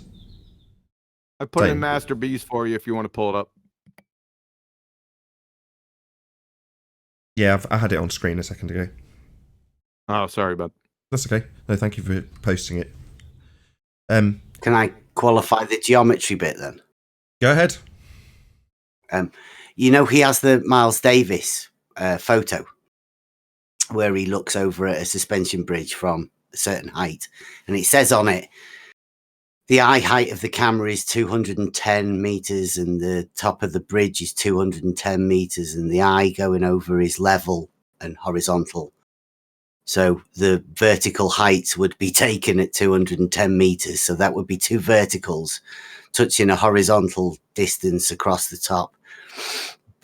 I put in Master Beast for you if you want to pull it up. Yeah, I had it on screen a second ago. Oh, sorry about that. That's okay. No, thank you for posting it. Can I qualify the geometry bit then? Go ahead. You know, he has the Miles Davis photo where he looks over at a suspension bridge from a certain height, and it says on it, the eye height of the camera is 210 meters, and the top of the bridge is 210 meters, and the eye going over is level and horizontal. So the vertical height would be taken at 210 meters. So that would be two verticals touching a horizontal distance across the top.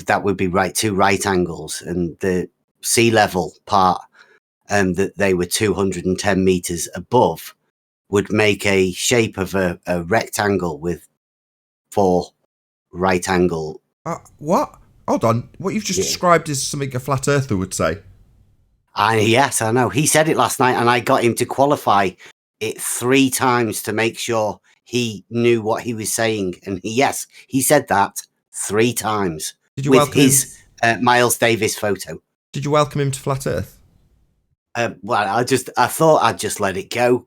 That would be two right angles, and the sea level part, that they were 210 meters above, would make a shape of a rectangle with 4 right angle. What? Hold on. What you've just described is something a flat earther would say. Yes, I know. He said it last night, and I got him to qualify it 3 times to make sure he knew what he was saying. And he said that 3 times. Did you with welcome his Miles Davis photo? Did you welcome him to flat Earth? Well, I thought I'd just let it go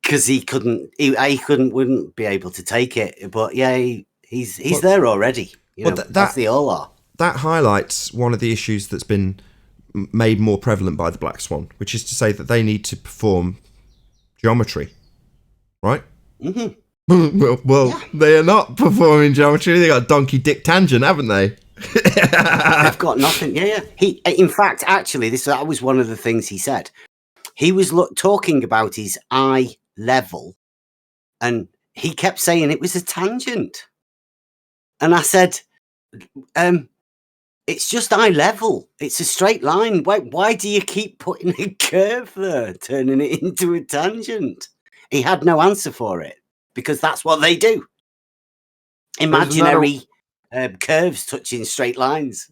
because he wouldn't be able to take it. But yeah, he's there already. That's the OLR. That highlights one of the issues that's been made more prevalent by the Black Swan, which is to say that they need to perform geometry, right? Mm-hmm. Well, they are not performing geometry. They got donkey dick tangent, haven't they? They've got nothing. Yeah. In fact, actually, that was one of the things he said. He was talking about his eye level, and he kept saying it was a tangent. And I said, it's just eye level. It's a straight line. Why do you keep putting a curve there, turning it into a tangent? He had no answer for it, because that's what they do. Imaginary curves touching straight lines.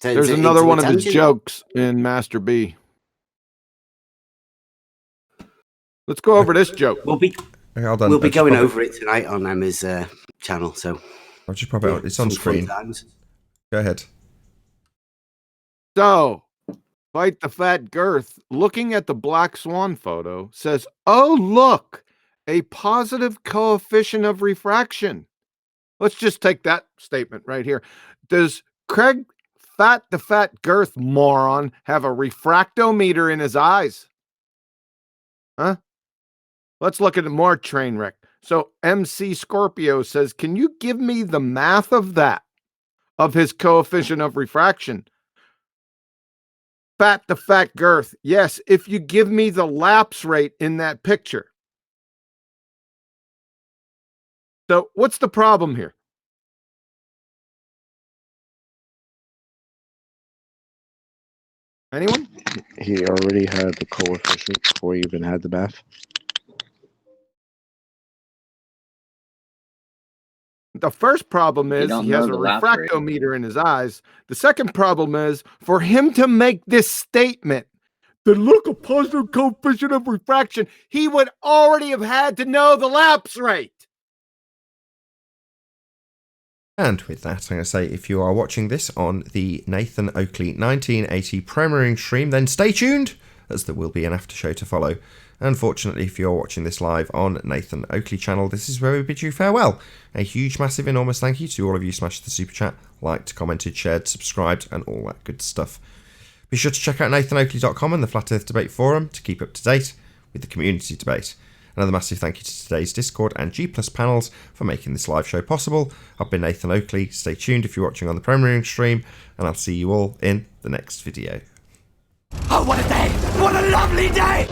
There's another one of his jokes in Master B. Let's go over this joke. We'll be going over it tonight on Emma's channel. So I'll just pop it out. It's on screen. Go ahead. So, Bite the Fat Girth, looking at the Black Swan photo, says, "Oh, look, a positive coefficient of refraction." Let's just take that statement right here. Does Craig the Fat Girth moron have a refractometer in his eyes? Huh? Let's look at a more train wreck. So MC Scorpio says, can you give me the math of that, of his coefficient of refraction? The Fat Girth, yes, if you give me the lapse rate in that picture. So what's the problem here? Anyone? He already had the coefficient before he even had the math. The first problem is he has a refractometer in his eyes. The second problem is for him to make this statement, the look of positive coefficient of refraction, he would already have had to know the lapse rate. And with that, I'm going to say, if you are watching this on the Nathan Oakley 1980 premiering stream, then stay tuned, as there will be an after show to follow. Unfortunately, if you're watching this live on Nathan Oakley channel, this is where we bid you farewell. A huge, massive, enormous thank you to all of you smashed the super chat, liked, commented, shared, subscribed, and all that good stuff. Be sure to check out nathanoakley.com and the Flat Earth Debate Forum to keep up to date with the community debate. Another massive thank you to today's Discord and G Plus panels for making this live show possible. I've been Nathan Oakley. Stay tuned if you're watching on the premiering stream, and I'll see you all in the next video. Oh, what a day! What a lovely day!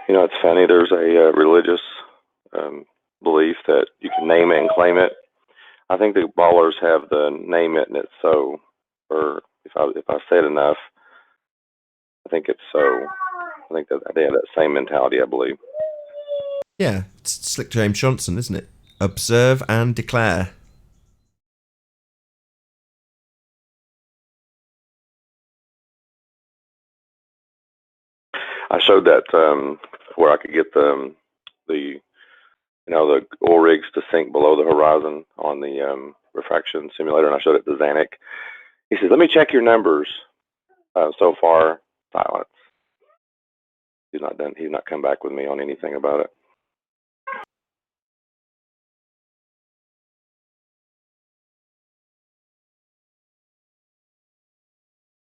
You know, it's funny. There's a religious belief that you can name it and claim it. I think the ballers have the name it and it's so, or if I say it enough, I think it's so. think that they have that same mentality, I believe. Yeah, it's Slick James Johnson, isn't it? Observe and declare. I showed that where I could get the the oil rigs to sink below the horizon on the refraction simulator, and I showed it to Zanuck. He says, "Let me check your numbers." So far, silence. He's not done. He's not come back with me on anything about it.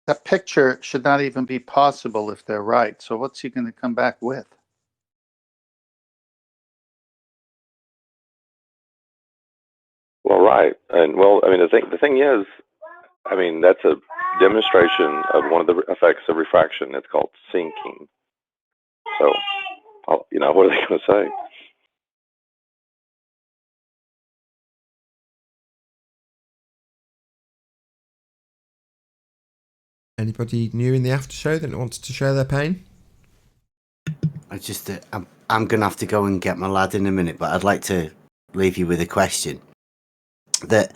That picture should not even be possible if they're right. So what's he going to come back with? Well, right, and well, I mean, the thing is, I mean, that's a demonstration of one of the effects of refraction. It's called sinking. So, what are they going to say? Anybody new in the after show that wants to share their pain? I'm going to have to go and get my lad in a minute, but I'd like to leave you with a question. That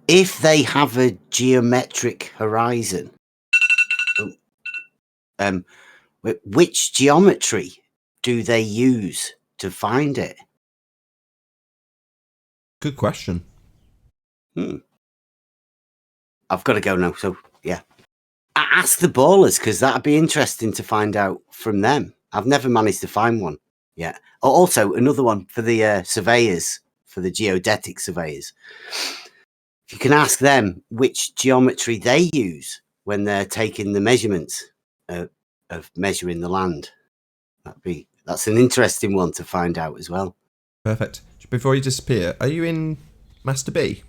if they have a geometric horizon, which geometry do they use to find it? Good question. I've got to go now, so yeah. Ask the ballers, because that'd be interesting to find out from them. I've never managed to find one yet. Also, another one for the surveyors, for the geodetic surveyors. If you can ask them which geometry they use when they're taking the measurements of measuring the land. That's an interesting one to find out as well. Perfect. Before you disappear, are you in Master B?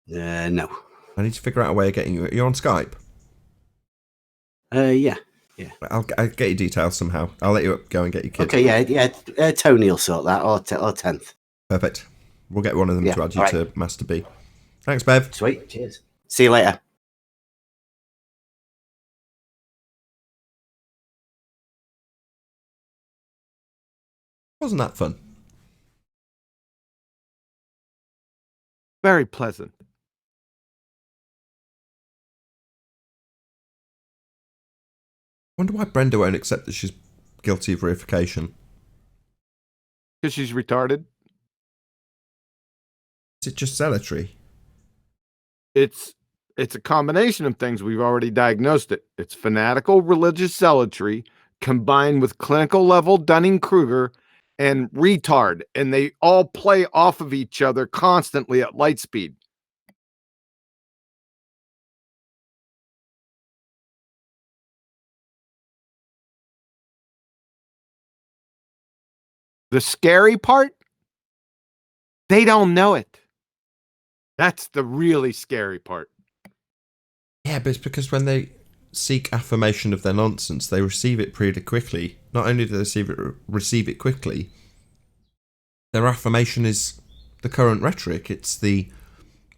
No. I need to figure out a way of getting you. You're on Skype? Yeah. I'll get your details somehow. I'll let you go and get your kids. Okay, yeah. Tony will sort that, or 10th. Perfect. We'll get one of them to add you to Master B. Thanks, Bev. Sweet. Cheers. See you later. Wasn't that fun? Very pleasant. Wonder why Brenda won't accept that she's guilty of reification. Because she's retarded. Is it just zealotry? It's a combination of things. We've already diagnosed it. It's fanatical religious zealotry combined with clinical level Dunning-Kruger and retard, and they all play off of each other constantly at light speed. The scary part, they don't know it. That's the really scary part. Yeah, but it's because when they seek affirmation of their nonsense, they receive it pretty quickly. Not only do they receive it quickly, their affirmation is the current rhetoric. It's the,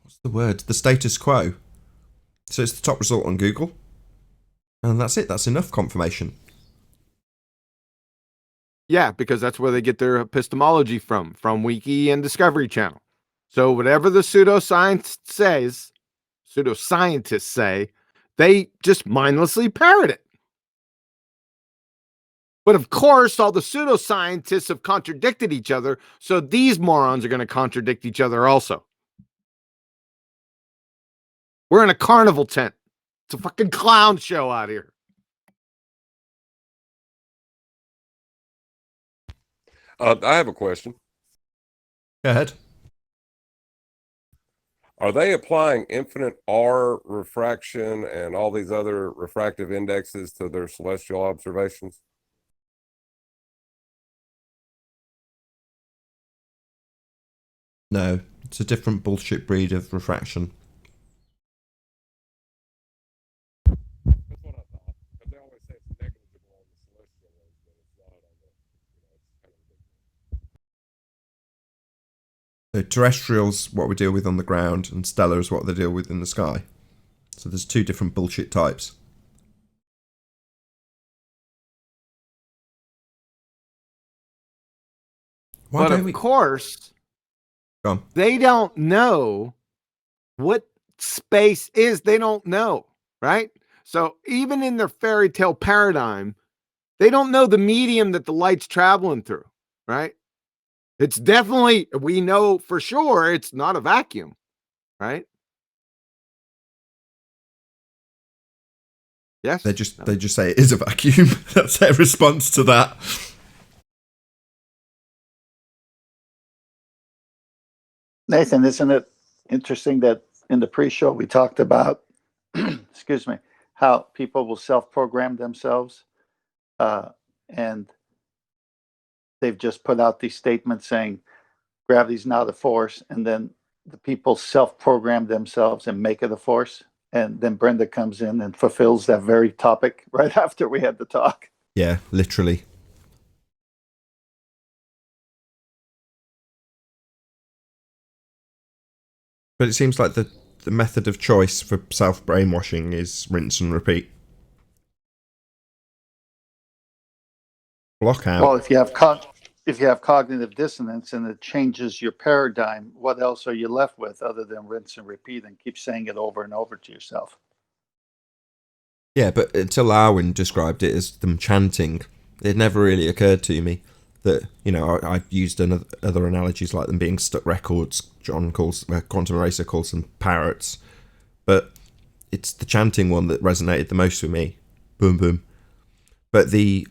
what's the word? The status quo. So it's the top result on Google. And that's it. That's enough confirmation. Yeah, because that's where they get their epistemology from Wiki and Discovery Channel. So whatever the pseudoscientists say, they just mindlessly parrot it. But of course, all the pseudoscientists have contradicted each other, so these morons are going to contradict each other also. We're in a carnival tent. It's a fucking clown show out here. I have a question. Go ahead. Are they applying infinite R refraction and all these other refractive indexes to their celestial observations? No, it's a different bullshit breed of refraction. That's what I thought. Because they always say it's negligible on the celestial ones, but it's not on the, it's kind of So terrestrials, what we deal with on the ground, and stellar is what they deal with in the sky. So there's two different bullshit types. Why but don't of we? course, Go on. they don't know what space is. They don't know, right? So even in their fairy tale paradigm, they don't know the medium that the light's traveling through, right? It's definitely, we know for sure it's not a vacuum, right? Yes. They just say it is a vacuum. That's their response to that. Nathan, isn't it interesting that in the pre-show we talked about, excuse me, how people will self-program themselves, and they've just put out these statements saying gravity's not a force, and then the people self-program themselves and make it a force, and then Brenda comes in and fulfills that very topic right after we had the talk. Yeah, literally. But it seems like the method of choice for self-brainwashing is rinse and repeat. Block out. Well, if you have cognitive dissonance and it changes your paradigm, what else are you left with other than rinse and repeat and keep saying it over and over to yourself? Yeah, but until Arwen described it as them chanting, it never really occurred to me that, you know, I used other analogies like them being stuck records. John calls, Quantum Eraser calls them parrots. But it's the chanting one that resonated the most with me. Boom, boom. But it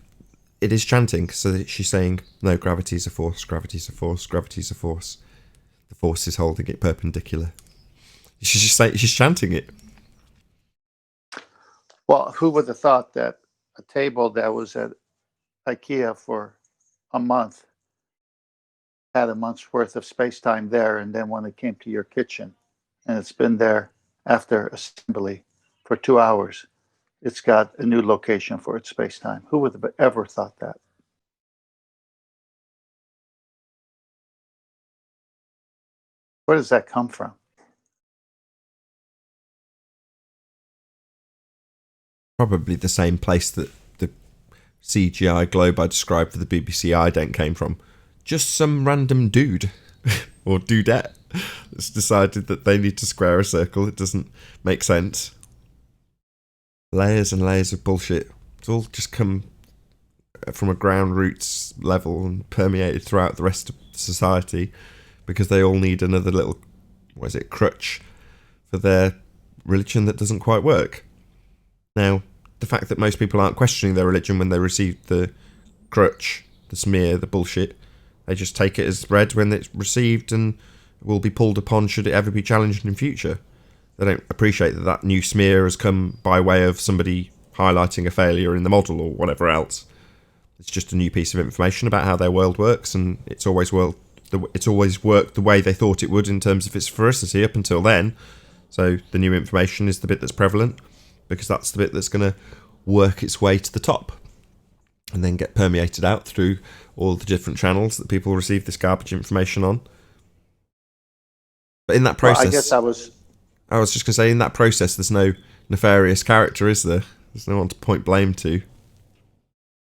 is chanting, so she's saying, no, gravity's a force, gravity's a force, gravity's a force. The force is holding it perpendicular. She's chanting it. Well, who would have thought that a table that was at IKEA for a month had a month's worth of space-time there, and then when it came to your kitchen, and it's been there after assembly for 2 hours, it's got a new location for its space-time. Who would have ever thought that? Where does that come from? Probably the same place that the CGI globe I described for the BBC ident came from. Just some random dude or dudette that's decided that they need to square a circle. It doesn't make sense. Layers and layers of bullshit. It's all just come from a ground roots level and permeated throughout the rest of society because they all need another little, crutch for their religion that doesn't quite work. Now, the fact that most people aren't questioning their religion when they receive the crutch, the smear, the bullshit, they just take it as read when it's received and will be pulled upon should it ever be challenged in future. They don't appreciate that new smear has come by way of somebody highlighting a failure in the model or whatever else. It's just a new piece of information about how their world works, and it's always worked the way they thought it would in terms of its veracity up until then. So the new information is the bit that's prevalent, because that's the bit that's going to work its way to the top and then get permeated out through all the different channels that people receive this garbage information on. But in that process, Well, I guess I was just going to say, in that process, there's no nefarious character, is there? There's no one to point blame to.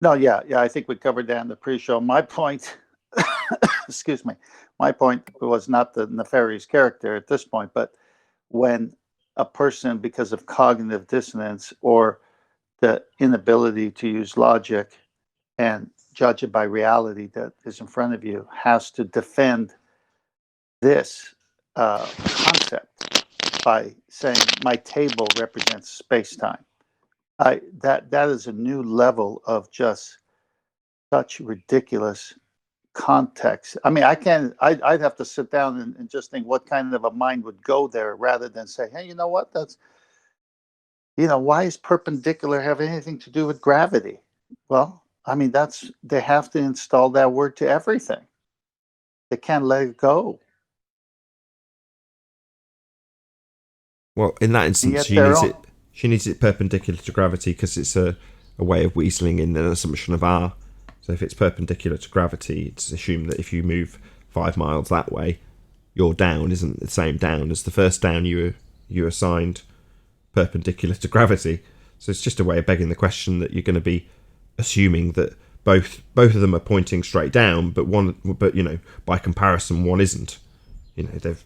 No, yeah, I think we covered that in the pre-show. My point, excuse me, my point was not the nefarious character at this point, but when a person, because of cognitive dissonance or the inability to use logic and judge it by reality that is in front of you, has to defend this concept by saying my table represents space-time. That is a new level of just such ridiculous context. I mean, I'd have to sit down and just think what kind of a mind would go there rather than say, hey, you know what? Why is perpendicular have anything to do with gravity? Well, I mean, they have to install that word to everything. They can't let it go. Well, in that instance, she needs it perpendicular to gravity because it's a way of weaseling in an assumption of R. So if it's perpendicular to gravity, it's assumed that if you move 5 miles that way, your down isn't the same down as the first down you assigned perpendicular to gravity. So it's just a way of begging the question that you're going to be assuming that both of them are pointing straight down, but by comparison, one isn't. They're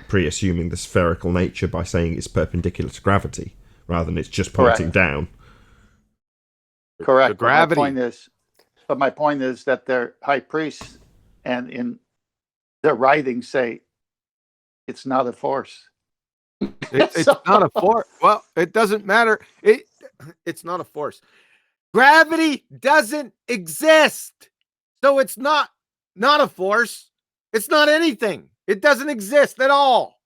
pre-assuming the spherical nature by saying it's perpendicular to gravity rather than it's just pointing down. Correct. The gravity. My point is that they're high priests, and in their writings say it's not a force. It's not a force. Well, it doesn't matter. It's not a force. Gravity doesn't exist. So it's not a force. It's not anything. It doesn't exist at all.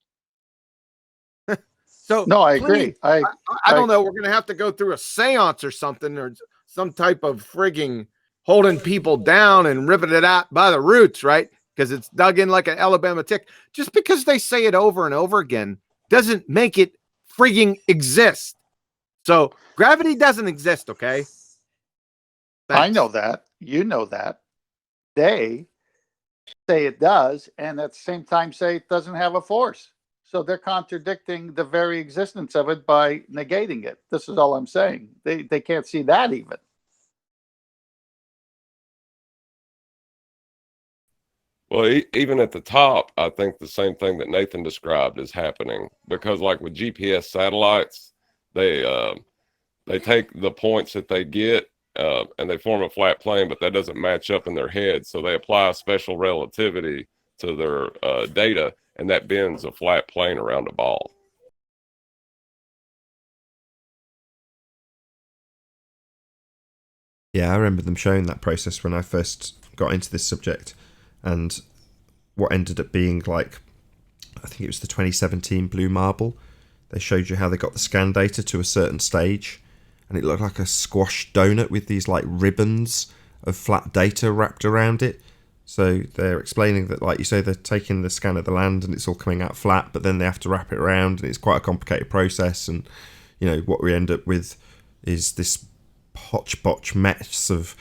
So no, I agree. I don't know. We're going to have to go through a seance or something, or some type of frigging holding people down and ripping it out by the roots, right? Because it's dug in like an Alabama tick. Just because they say it over and over again doesn't make it frigging exist. So gravity doesn't exist, okay? Thanks. I know that. You know that. They say it does, and at the same time say it doesn't have a force. So they're contradicting the very existence of it by negating it. This is all I'm saying. They can't see that even. Well, even at the top, I think the same thing that Nathan described is happening, because like with GPS satellites, they take the points that they get and they form a flat plane, but that doesn't match up in their head. So they apply special relativity to their data, and that bends a flat plane around a ball. Yeah, I remember them showing that process when I first got into this subject, and what ended up being like, I think it was the 2017 Blue Marble. They showed you how they got the scan data to a certain stage, and it looked like a squashed donut with these like ribbons of flat data wrapped around it. So they're explaining that, like you say, they're taking the scan of the land and it's all coming out flat, but then they have to wrap it around, and it's quite a complicated process. And what we end up with is this hodgepodge mess of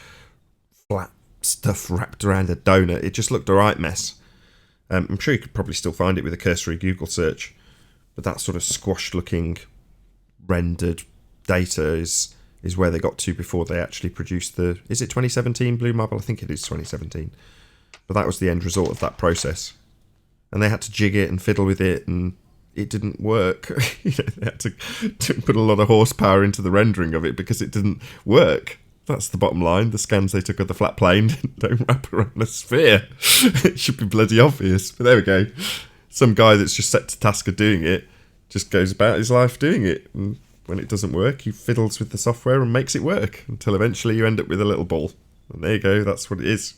flat stuff wrapped around a donut. It just looked a right mess. I'm sure you could probably still find it with a cursory Google search, but that sort of squashed looking rendered data is where they got to before they actually produced is it 2017 Blue Marble? I think it is 2017. But that was the end result of that process. And they had to jig it and fiddle with it, and it didn't work. They had to put a lot of horsepower into the rendering of it because it didn't work. That's the bottom line. The scans they took of the flat plane don't wrap around a sphere. It should be bloody obvious. But there we go. Some guy that's just set to task of doing it just goes about his life doing it. And when it doesn't work, he fiddles with the software and makes it work until eventually you end up with a little ball. And there you go. That's what it is.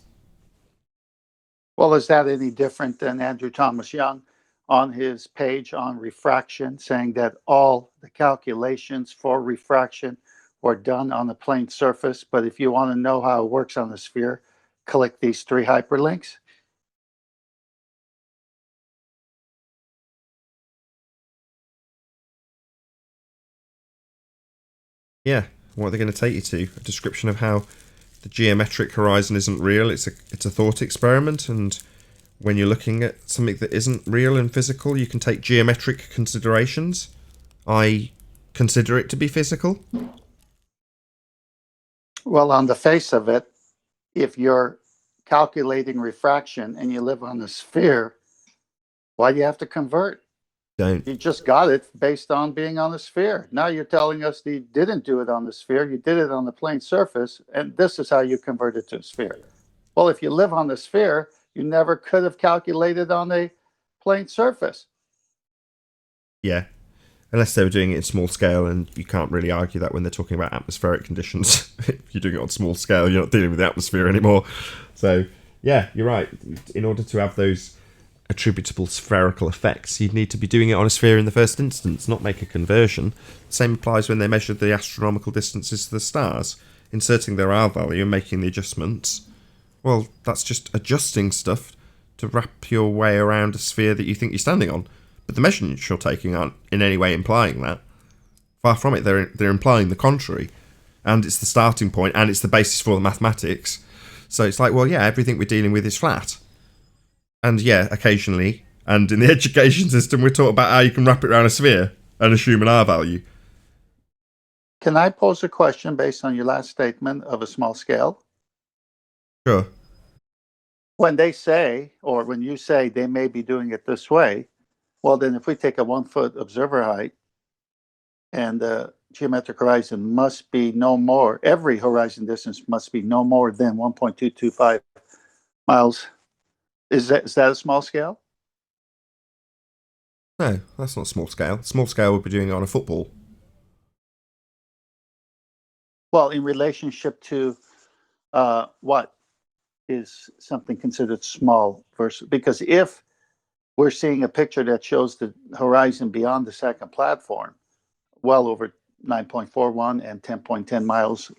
Well, is that any different than Andrew Thomas Young on his page on refraction, saying that all the calculations for refraction were done on the plane surface, but if you want to know how it works on the sphere, click these 3 hyperlinks? Yeah, what are they going to take you to? A description of how the geometric horizon isn't real. It's a thought experiment, and when you're looking at something that isn't real and physical, you can take geometric considerations. I consider it to be physical. Well, on the face of it, if you're calculating refraction and you live on a sphere, why do you have to convert? Don't. You just got it based on being on the sphere. Now you're telling us that you didn't do it on the sphere, you did it on the plane surface, and this is how you convert it to a sphere. Well, if you live on the sphere, you never could have calculated on a plane surface. Yeah. Unless they were doing it in small scale, and you can't really argue that when they're talking about atmospheric conditions. If you're doing it on small scale, you're not dealing with the atmosphere anymore. So, yeah, you're right. In order to have those attributable spherical effects, you'd need to be doing it on a sphere in the first instance, not make a conversion. The same applies when they measured the astronomical distances to the stars, inserting their R value and making the adjustments. Well, that's just adjusting stuff to wrap your way around a sphere that you think you're standing on. But the measurements you're taking aren't in any way implying that. Far from it, they're implying the contrary. And it's the starting point, and it's the basis for the mathematics. So it's like, well, yeah, everything we're dealing with is flat. And yeah, occasionally, and in the education system, we're taught about how you can wrap it around a sphere and assume an R value. Can I pose a question based on your last statement of a small scale? Sure. When they say, or when you say they may be doing it this way, well, then if we take a 1 foot observer height and the geometric horizon must be no more, every horizon distance must be no more than 1.225 miles. Is that a small scale? No, that's not small scale. Small scale would be doing it on a football. Well, in relationship to what is something considered small versus, because if we're seeing a picture that shows the horizon beyond the second platform, well over 9.41 and 10.10 miles,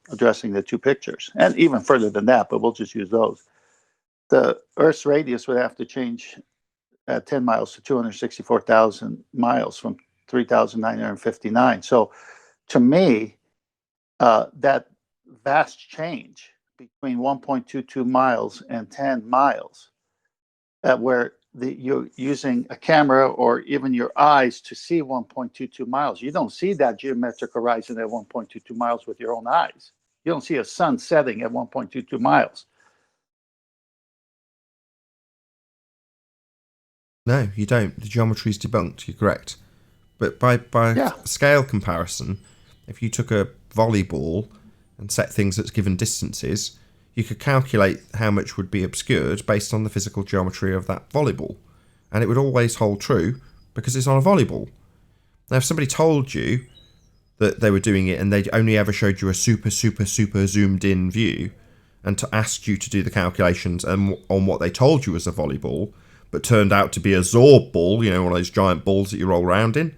addressing the two pictures, and even further than that, but we'll just use those. The Earth's radius would have to change at 10 miles to 264,000 miles from 3,959. So to me, that vast change between 1.22 miles and 10 miles, where you're using a camera or even your eyes to see 1.22 miles. You don't see that geometric horizon at 1.22 miles with your own eyes. You don't see a sun setting at 1.22 miles. No, you don't. The geometry is debunked. You're correct. But by scale comparison, if you took a volleyball and set things at given distances, you could calculate how much would be obscured based on the physical geometry of that volleyball. And it would always hold true because it's on a volleyball. Now, if somebody told you that they were doing it and they only ever showed you a super zoomed in view and to ask you to do the calculations on what they told you was a volleyball, but turned out to be a Zorb ball, you know, one of those giant balls that you roll around in,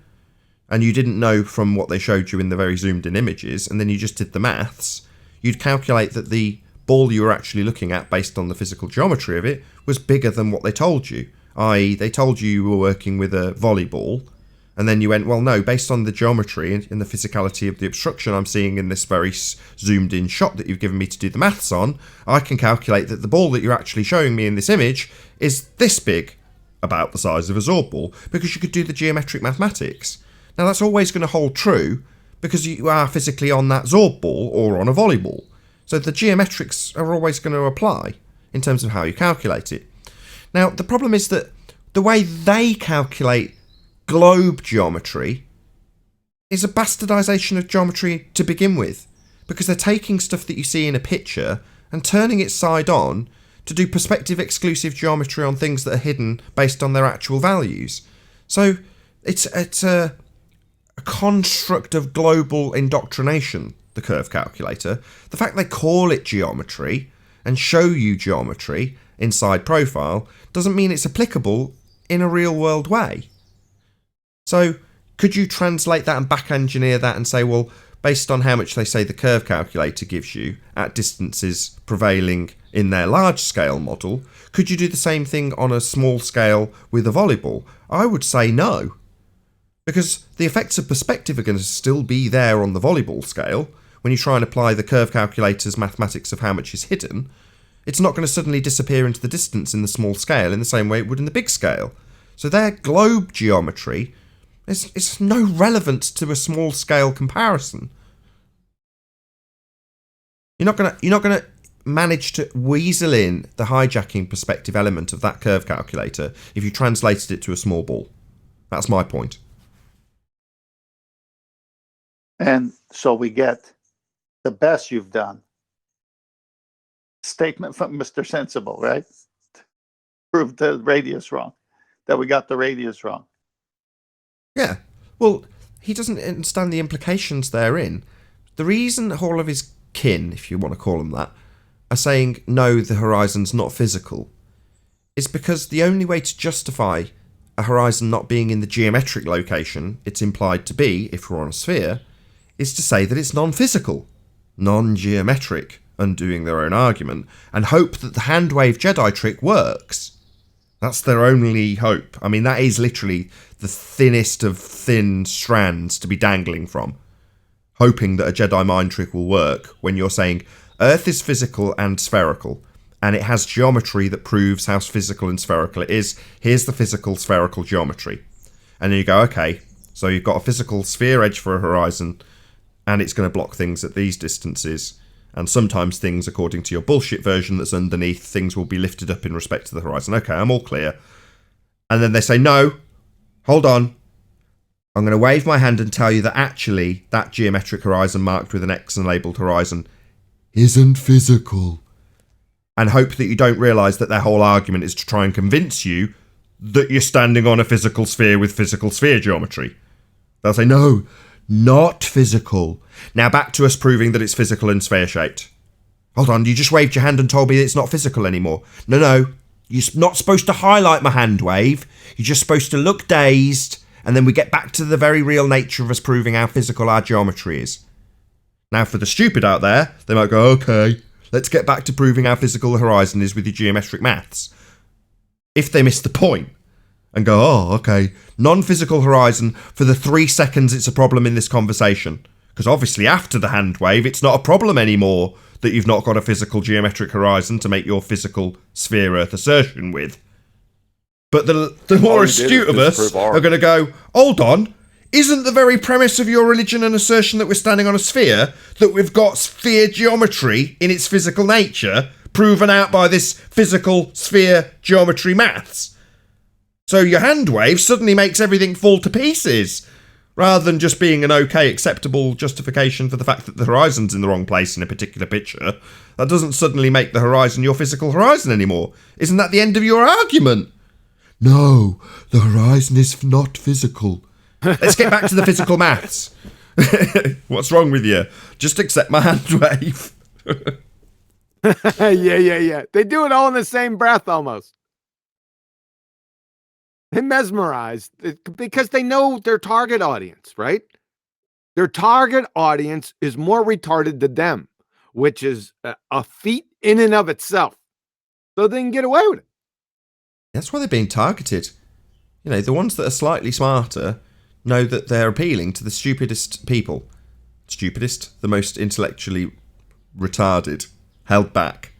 and you didn't know from what they showed you in the very zoomed in images, and then you just did the maths, you'd calculate that the ball you were actually looking at based on the physical geometry of it was bigger than what they told you, i.e. they told you were working with a volleyball, and then you went, well, no, based on the geometry and the physicality of the obstruction I'm seeing in this very zoomed in shot that you've given me to do the maths on, I can calculate that the ball that you're actually showing me in this image is this big, about the size of a Zorb ball, because you could do the geometric mathematics. Now that's always going to hold true because you are physically on that Zorb ball or on a volleyball. So the geometrics are always going to apply in terms of how you calculate it. Now the problem is that the way they calculate globe geometry is a bastardization of geometry to begin with, because they're taking stuff that you see in a picture and turning it side on to do perspective exclusive geometry on things that are hidden based on their actual values. So it's a construct of global indoctrination, the curve calculator. The fact they call it geometry and show you geometry inside profile doesn't mean it's applicable in a real world way. So could you translate that and back engineer that and say, well, based on how much they say the curve calculator gives you at distances prevailing in their large scale model, could you do the same thing on a small scale with a volleyball? I would say no, because the effects of perspective are going to still be there on the volleyball scale. When you try and apply the curve calculator's mathematics of how much is hidden, it's not going to suddenly disappear into the distance in the small scale in the same way it would in the big scale. So their globe geometry is no relevance to a small scale comparison. You're not gonna manage to weasel in the hijacking perspective element of that curve calculator if you translated it to a small ball. That's my point. And so we get the best you've done statement from Mr. Sensible, right? Proved the radius wrong, that we got the radius wrong. Yeah, well, he doesn't understand the implications therein. The reason all of his kin, if you want to call them that, are saying, no, the horizon's not physical, is because the only way to justify a horizon not being in the geometric location it's implied to be, if we're on a sphere, is to say that it's non-physical, non-geometric, undoing their own argument, and hope that the hand-wave Jedi trick works. That's their only hope. I mean, that is literally the thinnest of thin strands to be dangling from. Hoping that a Jedi mind trick will work when you're saying Earth is physical and spherical, and it has geometry that proves how physical and spherical it is. Here's the physical spherical geometry. And then you go, okay, so you've got a physical sphere edge for a horizon, and it's going to block things at these distances. And sometimes things, according to your bullshit version that's underneath, things will be lifted up in respect to the horizon. Okay, I'm all clear. And then they say, no, hold on. I'm going to wave my hand and tell you that actually that geometric horizon marked with an X and labelled horizon isn't physical. And hope that you don't realise that their whole argument is to try and convince you that you're standing on a physical sphere with physical sphere geometry. They'll say, no, not physical. Now back to us proving that it's physical and sphere-shaped. Hold on, you just waved your hand and told me that it's not physical anymore. No, you're not supposed to highlight my hand wave. You're just supposed to look dazed, and then we get back to the very real nature of us proving how physical our geometry is. Now for the stupid out there, they might go, okay, let's get back to proving how physical the horizon is with your geometric maths. If they miss the point and go, oh, okay, non-physical horizon for the 3 seconds it's a problem in this conversation. Because obviously after the hand wave, it's not a problem anymore that you've not got a physical geometric horizon to make your physical sphere Earth assertion with. But the more astute of us are going to go, hold on, isn't the very premise of your religion an assertion that we're standing on a sphere, that we've got sphere geometry in its physical nature, proven out by this physical sphere geometry maths? So your hand wave suddenly makes everything fall to pieces, rather than just being an okay, acceptable justification for the fact that the horizon's in the wrong place in a particular picture. That doesn't suddenly make the horizon your physical horizon anymore. Isn't that the end of your argument? No, the horizon is not physical. Let's get back to the physical maths. What's wrong with you? Just accept my hand wave. Yeah. They do it all in the same breath almost. They mesmerized because they know their target audience, right? Their target audience is more retarded than them, which is a feat in and of itself. So they can get away with it. That's why they're being targeted. You know, the ones that are slightly smarter know that they're appealing to the stupidest people. Stupidest, the most intellectually retarded, held back.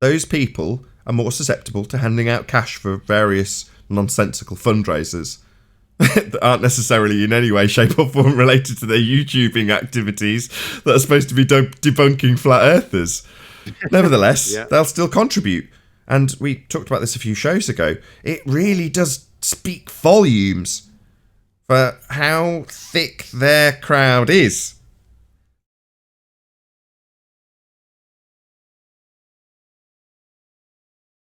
Those people are more susceptible to handing out cash for various nonsensical fundraisers that aren't necessarily in any way, shape or form related to their YouTubing activities that are supposed to be debunking flat earthers. Nevertheless, they'll still contribute. And we talked about this a few shows ago. It really does speak volumes for how thick their crowd is.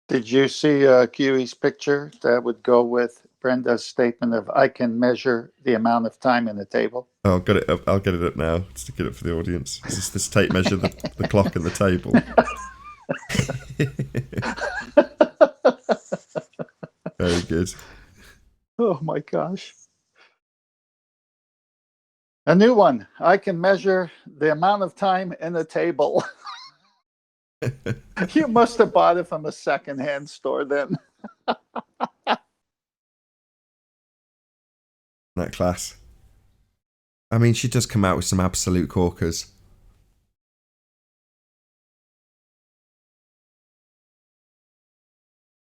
Did you see QE's picture that would go with Brenda's statement of I can measure the amount of time in the table? Oh, I've got it up. I'll get it up now. Stick it up for the audience. Does this tape measure the clock and the table? Very good. Oh my gosh. A new one. I can measure the amount of time in the table. You must have bought it from a secondhand store then. That class. I mean, she does come out with some absolute corkers.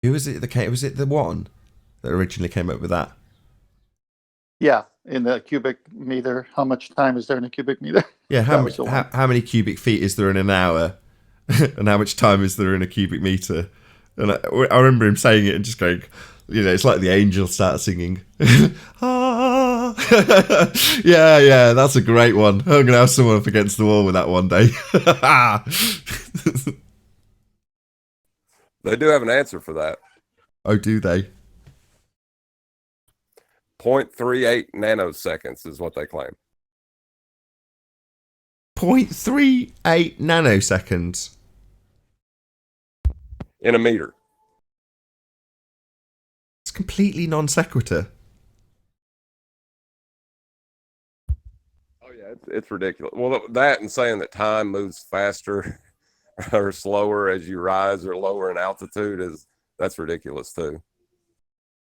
Who was it? Was it the one that originally came up with that? Yeah, in the cubic meter. How much time is there in a cubic meter? Yeah, how many cubic feet is there in an hour? And how much time is there in a cubic meter? And I remember him saying it and just going, you know, it's like the angels start singing. Ah. Yeah, that's a great one. I'm going to have someone up against the wall with that one day. They do have an answer for that. Oh, do they? 0.38 nanoseconds is what they claim. 0.38 nanoseconds. In a meter. It's completely non sequitur. Oh yeah, it's ridiculous. Well, that and saying that time moves faster or slower as you rise or lower in altitude that's ridiculous too.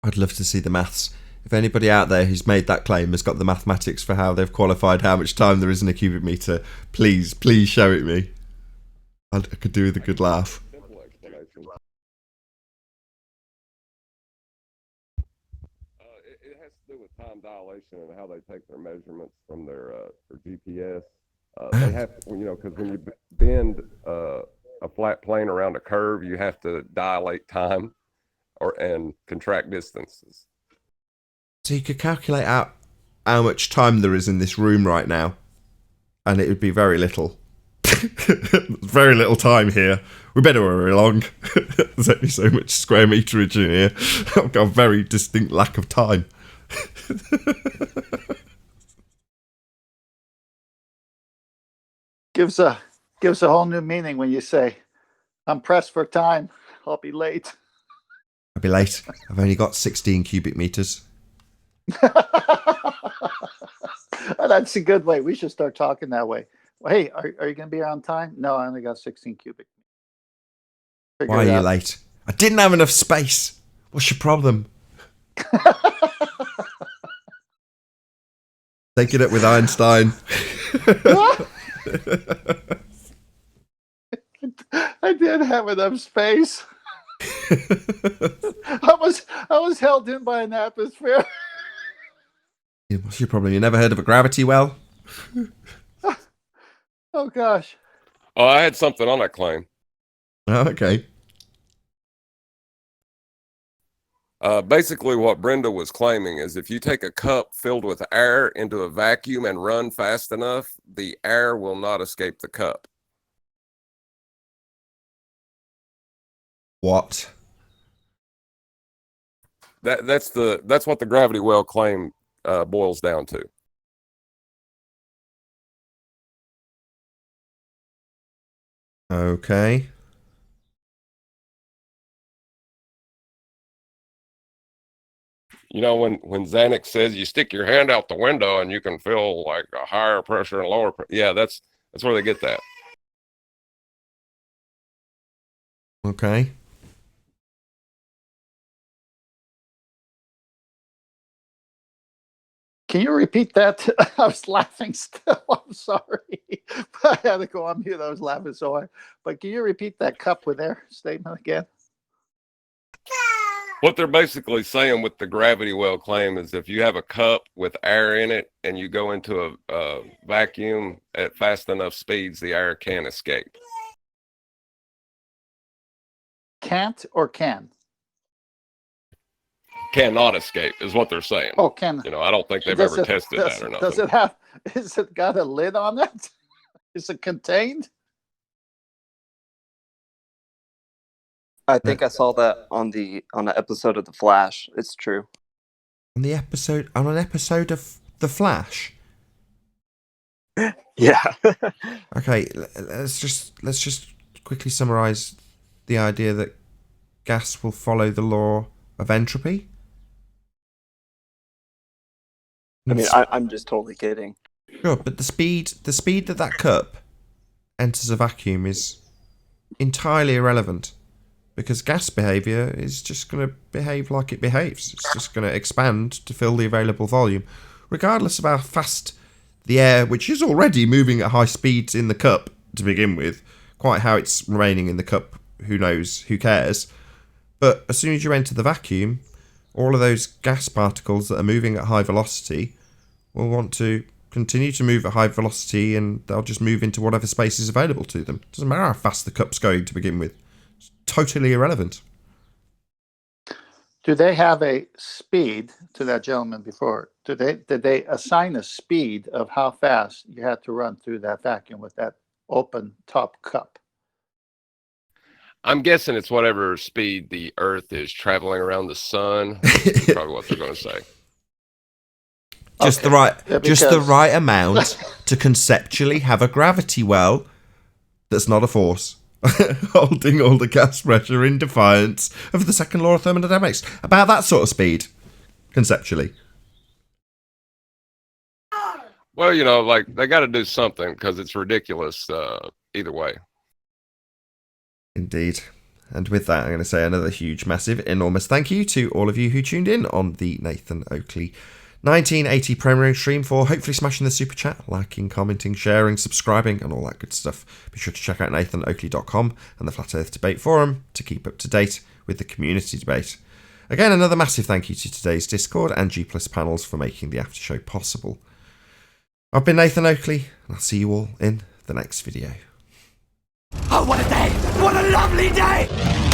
I'd love to see the maths. If anybody out there who's made that claim has got the mathematics for how they've qualified how much time there is in a cubic meter, please show it me. I could do with a good laugh. It has to do with time dilation and how they take their measurements from their GPS. They have, you know, because when you bend bend a flat plane around a curve, you have to dilate time and contract distances. So you could calculate out how much time there is in this room right now, and it would be very little. Very little time here. We better hurry along. There's only so much square meterage in here. I've got a very distinct lack of time. Gives a whole new meaning when you say, "I'm pressed for time. I'll be late." I'll be late. I've only got 16 cubic meters. That's a good way. We should start talking that way. Well, hey, are you going to be on time? No, I only got 16 cubic. Figure Why it are you out. late? I didn't have enough space. What's your problem? Take it up with Einstein. I did have enough space. I was held in by an atmosphere. What's your problem? You never heard of a gravity well? Oh gosh. Oh, I had something on that claim. Oh, okay. Basically, what Brenda was claiming is if you take a cup filled with air into a vacuum and run fast enough, the air will not escape the cup. What? That's what the gravity well claim boils down to. Okay. You know, when Xanax says you stick your hand out the window and you can feel like a higher pressure and lower pressure. Yeah, that's where they get that. Okay. Can you repeat that? I was laughing still. I'm sorry. I had to go on mute. I was laughing so hard. But can you repeat that cup with air statement again? What they're basically saying with the gravity well claim is if you have a cup with air in it and you go into a vacuum at fast enough speeds, the air can escape. Can't or can? Cannot escape is what they're saying. Oh, can. You know, I don't think they've Does ever it- tested does- that or Does nothing. is it got a lid on it? Is it contained? I think I saw that on an episode of The Flash. It's true. On an episode of The Flash. Yeah. Okay, let's just quickly summarize the idea that gas will follow the law of entropy. I mean, I'm just totally kidding. Sure, but the speed that cup enters a vacuum is entirely irrelevant because gas behavior is just going to behave like it behaves. It's just going to expand to fill the available volume, regardless of how fast the air, which is already moving at high speeds in the cup to begin with, quite how it's remaining in the cup, who knows, who cares. But as soon as you enter the vacuum, all of those gas particles that are moving at high velocity will want to continue to move at high velocity and they'll just move into whatever space is available to them. Doesn't matter how fast the cup's going to begin with. It's totally irrelevant. Do they have a speed to that gentleman before? Did they assign a speed of how fast you had to run through that vacuum with that open top cup? I'm guessing it's whatever speed the Earth is traveling around the sun. That's probably what they're going to say. Just Okay. the right, Yeah, just the because- right amount to conceptually have a gravity well that's not a force, holding all the gas pressure in defiance of the second law of thermodynamics. About that sort of speed, conceptually. Well, you know, like they got to do something because it's ridiculous either way. Indeed. And with that, I'm going to say another huge, massive, enormous thank you to all of you who tuned in on the Nathan Oakley 1980 premiering stream for hopefully smashing the super chat, liking, commenting, sharing, subscribing, and all that good stuff. Be sure to check out nathanoakley.com and the Flat Earth Debate Forum to keep up to date with the community debate. Again, another massive thank you to today's Discord and G Plus panels for making the after show possible. I've been Nathan Oakley, and I'll see you all in the next video. What a lovely day!